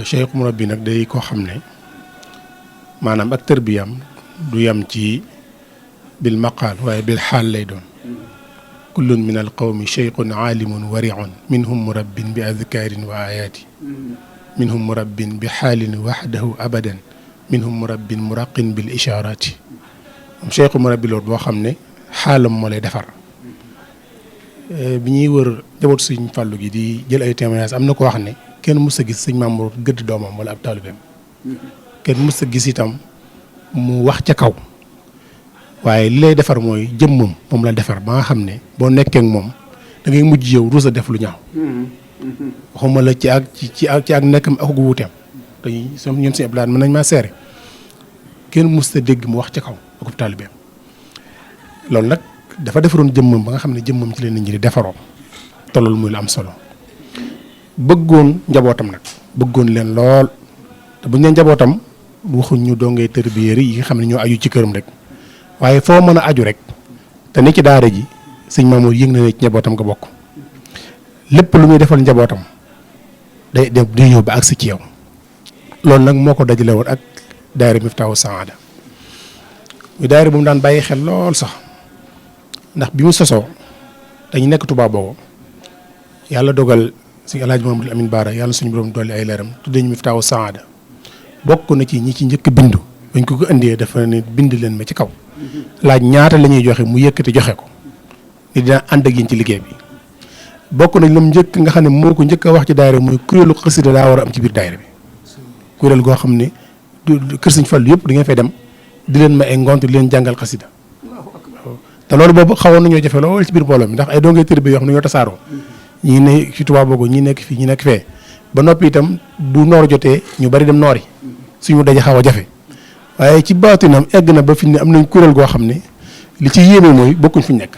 cheikhu murabbi nag day koo xam ne maanaam ak tarbiyam du yam ci bil maqaal waaye bil xaal lay doon kullun min al qawmi cheikhun aalimun wariun minhum murabbin bi adkaarin wa ayaati minhum murabbin bi xaalin waxdahu abadan minhum murabbin muraqin bil ishaaraati moom cheikhu murabbi loolu boo xam ne xaalam moo lay defar bi ñuy wër jabootu sëñ Fàllu gi di jël ay témoignages am na ko wax ne kenn mës a gis sëñ Maam Mor gëdd doomam wala ab taalibeem kenn mës a gis itam mu wax ca kaw waaye li lay defar mooy jëmmam moom la defar ba nga xam ne boo nekkee ak moom da ngay mujj yow ruus a def lu ñaaw waxuma la ci ak nekkam ak gu wuuteem dañuy ñoom si eblaat mën nañ maa seere kenn mës a dégg mu wax ca kaw akub taalibeem loolu nag dafa defaroon jëmmam ba nga xam ne jëmmam ci leen nit ñi di defaroo te loolu muy lu am solo bëggoon njabootam nag bëggoon leen lool te buñ leen njabootam waxuñ ñu dongee tërbiyeer yi nga xam ne ñoo aju ci këram rek waaye foo mën a aju rek te ni ci daara ji sëñ Mamour yëg na ne ci njabootam nga bokk lépp lu muy defal njabootam day ñëw ba agsi ci yow loolu nag moo ko dajale woon ak daayira Miftaahu Saada muy daayira bu mu daan bàyyi xel lool sax ndax bi mu sosoo dañu nekk Touba Bogo yàlla dogal sëñ Alaaji Mamadou Amin Baara yàlla suñu borom dolli ay leeram tuddee ñu Miftaahu Saada bokk na ci ñi ci njëkk bindu bañ ko indee dafa ne bind leen ma ci kaw laaj ñaata la ñuy joxe mu yëkkati joxe ko ni dina ànd ak yéen ci liggéey bi bokk nañ lam njëkk nga xam ne moo ko njëkk a wax ci daayira muy kuréelu xasida daa war a am ci biir daayira bi kuréel goo xam ne kër Sëñ Fallu yëpp da ngeen fay dem di leen ma ay ngont di leen jàngal xasida te loolu boobu xawoon nañoo jafe lool ci biir mbooloo mi ndax ay dongee tërbi yoo xam ne ñoo tasaaroo ñii ne ci Touba Bogo ñii nekk fii ñi nekk fee ba noppi itam bu noor jotee ñu bari dem noori suñu daje xaw a jafe waaye ci baatinam egg na ba fi ne am nañ kuréel goo xam ne li ci yéeme mooy bokkuñ fi ñu nekk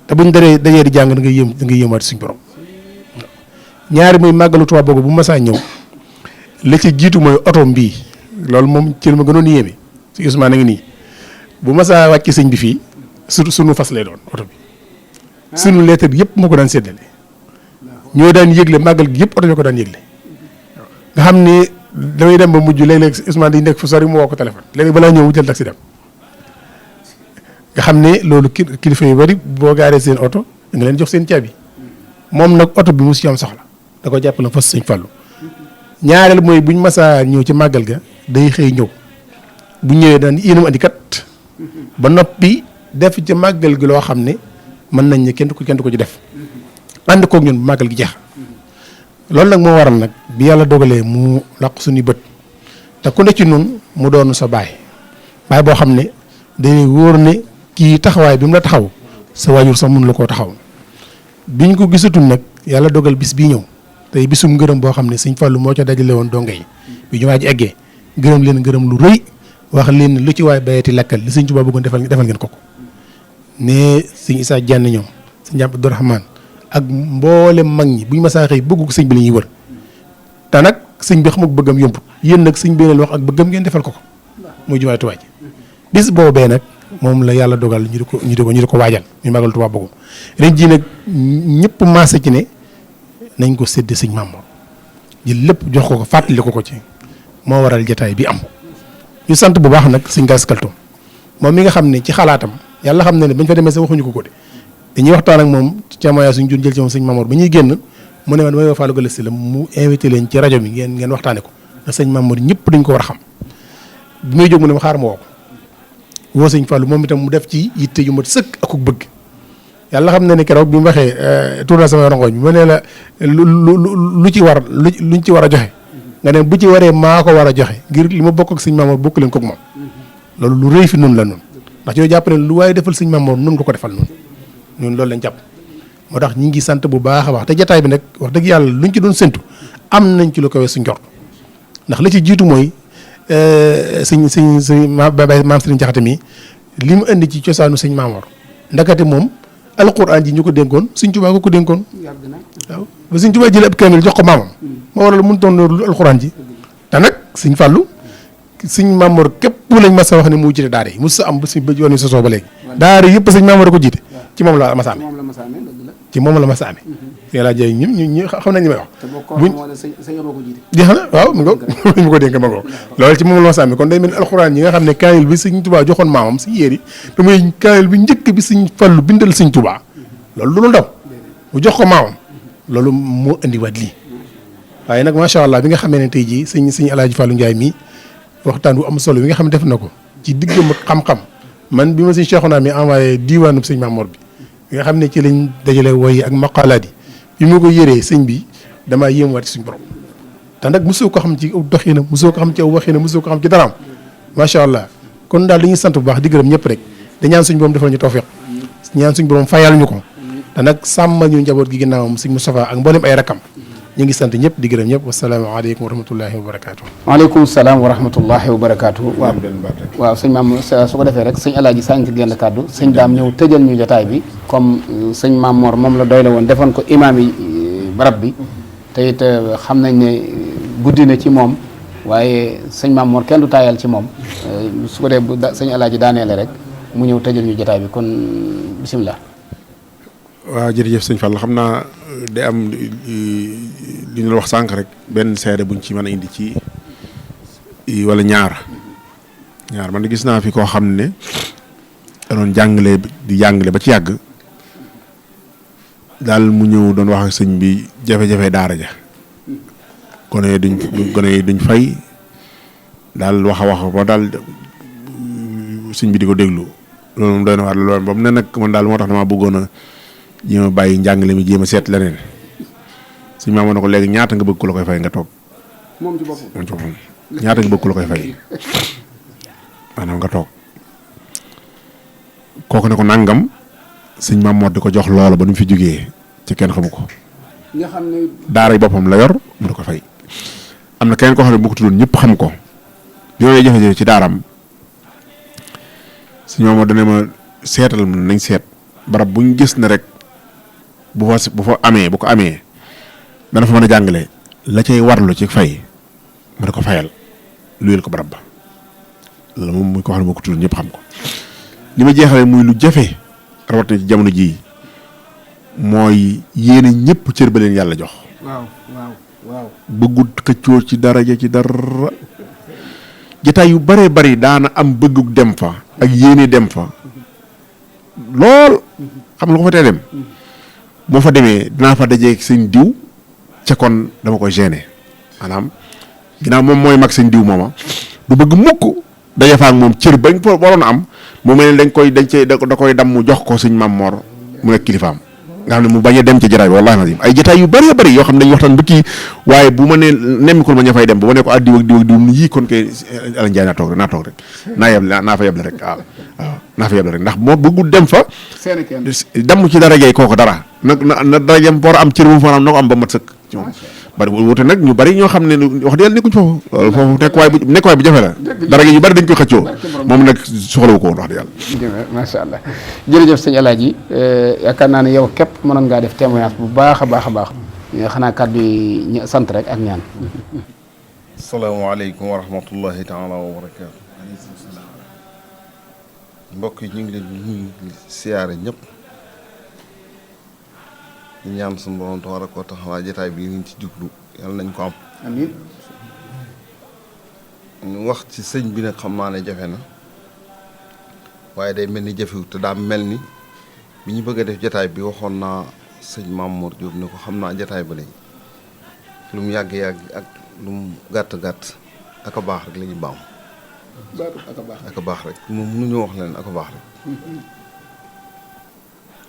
te buñ dajee di jàng da nga yéemaat suñ borom ñaari muy màggalu Touba Bogo bu masaa ñëw la ci jiitu mooy oto mbii loolu moom ci ma gënoon yéeme si Ousmane a ngi nii bu masaa wàcc sëñ bi fii sunu fas lay doon oto bi sunu lettre bi yëpp moo ko daan séddale ñoo daan yëgle màggal gi yëpp oto ñoo ko daan yëgle nga xam ne damay dem ba mujj léeg-léeg Ousmane dañ nekk fu sori mu woo ko téléphone léegi balaa ñëw mu jël taxi dem nga xam ne loolu kilifa yu bari boo gaaree seen oto da nga leen jox seen caabi moom nag oto bi mu si am soxla da ko jàppale fas Sëñ Fallu ñaareel mooy buñ masaa ñëw ci màggal ga day xëy ñëw bu ñëwee daan yéenam andi kat ba noppi def ci màggal gi loo xam ne mën nañ ne kenn du ko ci def ànd koog ñun bu màggal gi jeex loolu nag moo waral nag bi yàlla dogalee mu laq suñu bët te ku ne ci nun mu doon sa baay boo xam ne day wóor ne kii taxawaay bi mu la taxaw sa waajur sax mun la koo taxaw biñ ko gisatul nag yàlla dogal bis bii ñëw tey bisum ngërëm boo xam ne Sëñ Fallu moo ca dajale woon donge yi bi ñu waaj eggee gërëm leen gërëm lu rëy wax leen lu ci waay bayati lakkal li Sëñ Tuubaa bëggoon defal ngeen ko ne Sëñ Isaa Jenn ñoom Sëñ Abdourahmane ak mboolem mag ñi buñ masaa xëy bëggu ko sëñ bi la ñuy wër te nag sëñ bi xam ak bëggam yombut yéen nag sëñ bi leen wax ak bëggam ngeen defal ko muy jumaay Tuubaa ji bis boobee nag moom la yàlla dogal ñu di ko waajal ñu magal Touba Bogo ren jii nag ñëpp maase ci ne nañ ko sédd sëñ Mamour jël lépp jox ko fàttali ko ci moo waral jataay bi am ñu sant bu baax nag sëñ Gass Kaltoum moom mi nga xam ne ci xalaatam yàlla xam ne bañ fa demee sax waxuñu ko de dañuy waxtaan ak moom ci témoignage suñ jël ci moom sëñ Mamour ba ñuy génn mu ne man damay woo Fallou Galass la mu invité leen ci rajo bi ngeen waxtaane ko ndax sëñ Mamour ñëpp dañ ko war a xam bi muy jóg mu ne ma xaar ma woo ko woo sëñ Fallou moom itam mu def ci yitte yu mat sëkk ak bëgg yàlla xam na ne keroog bi mu waxee tour na sama rongoñ bi ma ne la luñ ci war a joxe nga ne bu ci waree maa ko war a joxe ngir li ma bokk ak sëñ Mamour bokk leen ko ak moom loolu lu rëy fi nun la nun ndax ñoo jàpp ne lu waaye defal sëñ Mamour nun ko defal nun ñun loolu lañ jàpp moo tax ñi ngi sant bu baax a baax te jataay bi nag wax dëgg yàlla luñ ci doon séntu am nañ ci lu kawe suñ njort ndax la ci jiitu mooy sëñ maam Sëriñ Jaxate mi li mu indi ci cosaanu sëñ Mamour ndakate moom alquran ji ñu ko dénkoon sëñ Tuubaa ko dénkoon waaw ba sëñ Tuubaa jëlee ab kaamil jox ko maamam moo waral mun toon lu alquran ji te nag sëñ Fallu sëñ Mamour képp lañ mas a wax ne mu jiite daara yi mos sa am ba si ba yoon wi sosoo ba léegi daara yëpp sëñ Mamour ko jiite ci moom la mas a amee ci moom la mas a amee sëñ laa jëy ñu xam nañ li may wax buñ jeex na waaw mu nga mu ko dénk ma ngoo loolu ci moom la mas a amee kon day mel ni alxuraan yi nga xam ne kaamil bi sëñ Tuubaa joxoon maamam si yéer yi te muy kaamil bi njëkk bi sëñ Fallu bindal sëñ Tuubaa loolu lu ndaw mu jox ko maamam loolu moo indiwaat lii waaye nag macha allah bi nga xamee ne tey jii sëñ Alaaji Fallou Ndiaye mii waxtaan bu am solo bi nga xam ne def na ko ci diggam ak xam-xam man bi ma sëñ Cheikhouna mi envoyé diwaanub sëñ Mamour bi nga xam ne ci lañ dajale woy ak maqalaat yi bi ma ko yëree sëñ bi damaa yéemuwaat ci suñu borom te nag mosoo ko xam ci doxinam mosoo ko xam ci aw waxinam mosoo ko xam ci daraam macha allah kon daal dañuy sant bu baax di gërëm ñëpp rek di ñaan suñu borom defal ñu tawfiq ñaan suñu borom fayal ñu ko te nag sàmmal ñu njaboot gi ginnaawam sëñ Moustapha ak mboolem ay rakam ñu ngi sant ñëpp di gërëm ñëpp wasalaamaaleykum wa rahmatullahi wa barakaatu. waaleykum salaam wa rahmatullahi wa barakaatu. waaw sëñ maam su ko defee rek sëñ Alaaji sànq genn kàddu sëñ daam ñëw tëjal ñu jotaay bi comme sëñ Maam Mor moom la doy la woon defoon ko imaam yi barab bi te it xam nañ ne guddi na ci moom waaye sëñ Maam Mor kenn du taayal ci moom su ko dee bu sëñ Alaaji daaneele rek mu ñëw tëjal ñu jotaay bi kon bisimilah. waaw jërëjëf sëñ Fall xam naa day am li ñu wax sànq rek benn seede buñ ci mën a indi ci wala ñaar man gis naa fi koo xam ne da doon jàngale di jàngale ba ci yàgg daal mu ñëw doon wax ak sëñ bi jafe-jafe daara ja gone yi duñ fay daal wax ba daal sëñ bi di ko déglu loolu moom doy na waar loolu ba mu ne nag man daal moo tax damaa bëggoon a jéem a bàyyi njàngale mi jéem a seet leneen sëñ Maam na ko léegi ñaata nga bëgg ku la koy fay nga toog moom ci boppam ñaata nga bëgg ku la koy fay maanaam nga toog kooku ne ko nangam sëñ Maam Mor di ko jox loola ba nu mu fi jógee ci kenn xamu ko nga xam ne daara yi boppam la yor mu di ko fay am na keneen koo xam ne bu ko tuddoon ñëpp xam ko bi may jafe-jafe ci daaram sëñ Maam Mor dana ma seetal nañ seet barab buñ gis ne rek bu ko amee dana fa mën a jàngale la cay warlu ci fay mu di ko fayal luyel ko barab ba loolu moom muy ko xam ne boo ko tudd ñëpp xam ko li ma jeexalee muy lu jafe rawatina ci jamono jii mooy yéene ñëpp cër ba leen yàlla jox. waaw. bëggut këccoo ci daraja ci dara jotaay yu bëree bëri daana am bëggug dem fa ak yéene dem fa lool xam nga lu ko fa tee dem moo fa demee dinaa fa dajeeg sëñ diw ca kon dama koy gêner maanaam ginnaaw moom mooy mag sëñ diw mooma du bëgg mukk daje fa ak moom cër bañ ko waroon a am mu mel ne da koy dam mu jox ko sëñ Maam Mor mu nekk kilifaam nga xam ne mu bañ a dem ci jotaay bi wallaahi nazim ay jotaay yu bëree bëri yoo xam ne dañuy waxtaan ba kii waaye bu ma nee nemmikul ma ña fay dem bu ma ne ko diw ak diw yii kon kay Ala Njaay naa toog rek naa fa yeble rek naa fa yeble rek ndax moo bëggul dem fa damm ci dara gay kooku dara na darajam boor am cër bu mu fa am na ko am ba mat sëkk ci moom bari wuute nag ñu bari ñoo xam ne wax dëgg yàlla nekkuñ foofu loolu foofu nekkuwaay bu jafe la dara yu bari dañ koy xëccoo moom nag soxlawu ko woon wax dëgg yàlla. macha allah jërëjëf sëñ Alaaji yaakaar naa ne yow képp mënoon ngaa def témoignage bu baax a baax xanaa kàddu yi sant rek ak ñaan. salaamaaleykum wa rahmatullahi taala wa barakaatu. mbokk yi ñu ngi leen di nuyu siyaare ñëpp. ñu ñaan suñu borom tabaaraka wa taala jotaay bi ñu ci jublu yàlla nañ ko am. amiin. ñu wax ci sëñ bi nag xam naa ne jafe na waaye day mel ni jafewut te daa mel ni bi ñu bëgg a def jotaay bi waxoon naa sëñ Maam Mor Diop ne ko xam naa jotaay ba léegi lu mu yàgg-yàgg ak lu mu gàtt-gàtt ak a baax rek la ñuy baam. ak a baax rek moom mënuñoo wax leen ak a baax rek.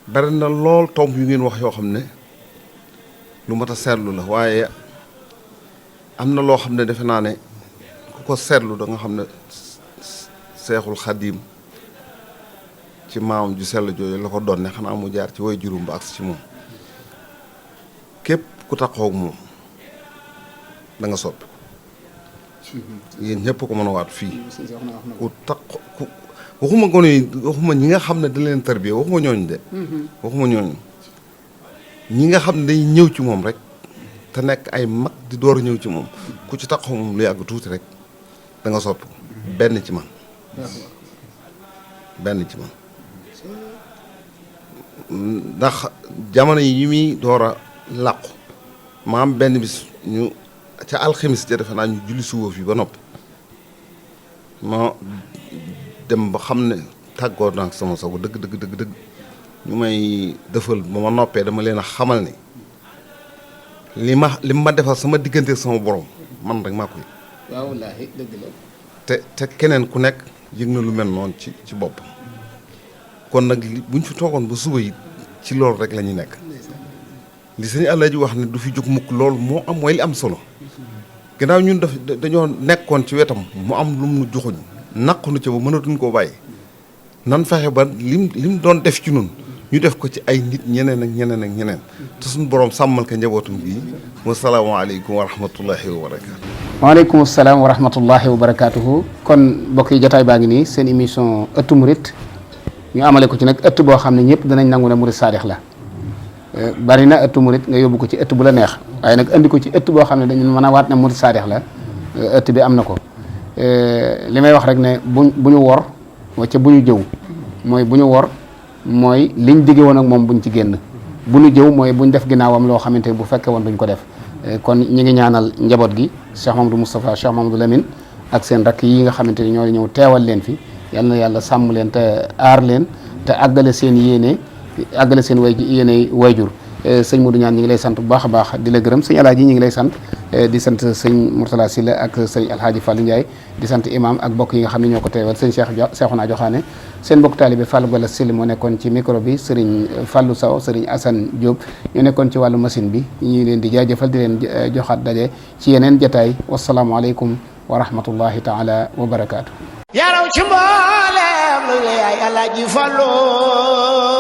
bari na lool tomb yu ngeen wax yoo xam ne lu mat a seetlu la waaye am na loo xam ne defe naa ne ku ko seetlu da nga xam ne Seexul Xadiim ci maam ju sell jooju la ko doon ne xanaa mu jaar ci way juróom ba agsi ci moom képp ku taxaw ak moom da nga soppi yéen ñëpp ko mën a waat fii ku tax ku waxuma gone yi waxuma ñi nga xam ne da leen tarbiya waxuma ñooñu de waxuma ñooñu ñi nga xam ne day ñëw ci moom rek te nekk ay mag di door ñëw ci moom ku ci taxaw moom lu yàgg tuuti rek da nga soppi benn ci man ndax jamono yi muy door a làqu ma am benn bis ñu ca alxamis ja defe naa ñu julli suba fi ba noppi ma dem ba xam ne tàggoo naa ak sama sago dëgg ñu may defal ba ma noppee dama leen a xamal ne li ma defal sama diggante sama borom man rek maa koy. waaw wallaahi dëgg la. te keneen ku nekk yëg na lu mel noonu ci bopp kon nag buñ fi toogoon ba suba yi ci loolu rek la ñuy nekk li sëñ Alaaji wax ne du fi jóg mukk loolu moo am mooy li am solo gannaaw ñun dañoo nekkoon ci wetam mu am lu mu joxuñ naqu nu ca ba mënatuñ koo bàyyi nan fexe ba lim doon def ci nun ñu def ko ci ay nit ñeneen te suñu borom sàmmal ko njabootum bii wasalaamaaleykum wa rahmatullahi wa barakaatu. waaleykum salaam wa rahmatullahi wa barakaatuhu. kon mbokk yi jotaay baa ngi nii seen émission ëttu murit ñu amale ko ci nag ëtt boo xam ne ñëpp danañ nangu ne murit saadix la bari na ëttu murit nga yóbbu ko ci ëtt bu la neex waaye nag andi ko ci ëtt boo xam ne dañu mën a waat ne murit saadix la ëtt bi am na ko li may wax rek ne bu ñu wor wacca bu ñu jëw mooy bu ñu wor mooy liñ digge woon ak moom buñ ci génn bu ñu jëw mooy buñ def ginnaawam loo xamante bu fekkee woon duñ ko def kon ñi ngi ñaanal njaboot gi Cheikh Mamadou Moustapha Cheikh Mamadou Lamine ak seen rakk yi nga xamante ni ñoo ñëw teewal leen fi yal na yàlla sàmm leen te aar leen te àggale seen yéene àggale seen yéene wayjur sëñ Modou Ñaan ñi ngi lay sant bu baax a baax di la gërëm sëñ Alaaji ñi ngi lay sant di sant sëñ Mourtala Sylla ak sëñ Alhaaji Fallou Ndiaye di sant imam ak bokk yi nga xam ne ñoo ko teewal sëñ Cheikhouna Joxaane seen bokk taalibe Fallou Gala Sylla moo nekkoon ci micro bi sëriñ Fallou Sow sëriñ Assane Diop ñoo nekkoon ci wàllu machine bi ñu leen di jaajëfal di leen joxaat daje ci yeneen jataay wasalaamualeykum wa rahmatullahi taala wa barakaatu. yaraw ci mboolem lu yaay Alaaji Fallu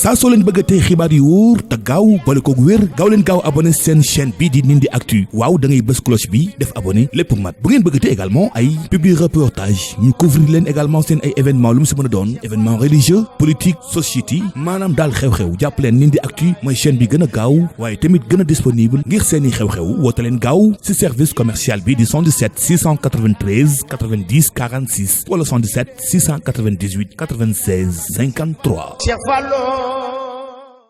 saa soo leen bëgg a tey xibaar yu wóor te gaaw boole koog wér gaaw leen gaaw abonné seen chaîne bii di Ndindy Actu waaw da ngay bës cloche bi def abonné lépp mat bu ngeen bëgg a tey également ay publi reportage ñu couvrir leen également seen ay événement lu mu si mën a doon événement religieux politique société maanaam daal xew-xew jàpp leen Ndindy Actu mooy chaîne bi gën a gaaw waaye tamit gën a disponible ngir seeni xew-xew woote leen gaaw si service commercial bi di 77 693 90 46 wala 77 698 96 53. Cheikh Fallu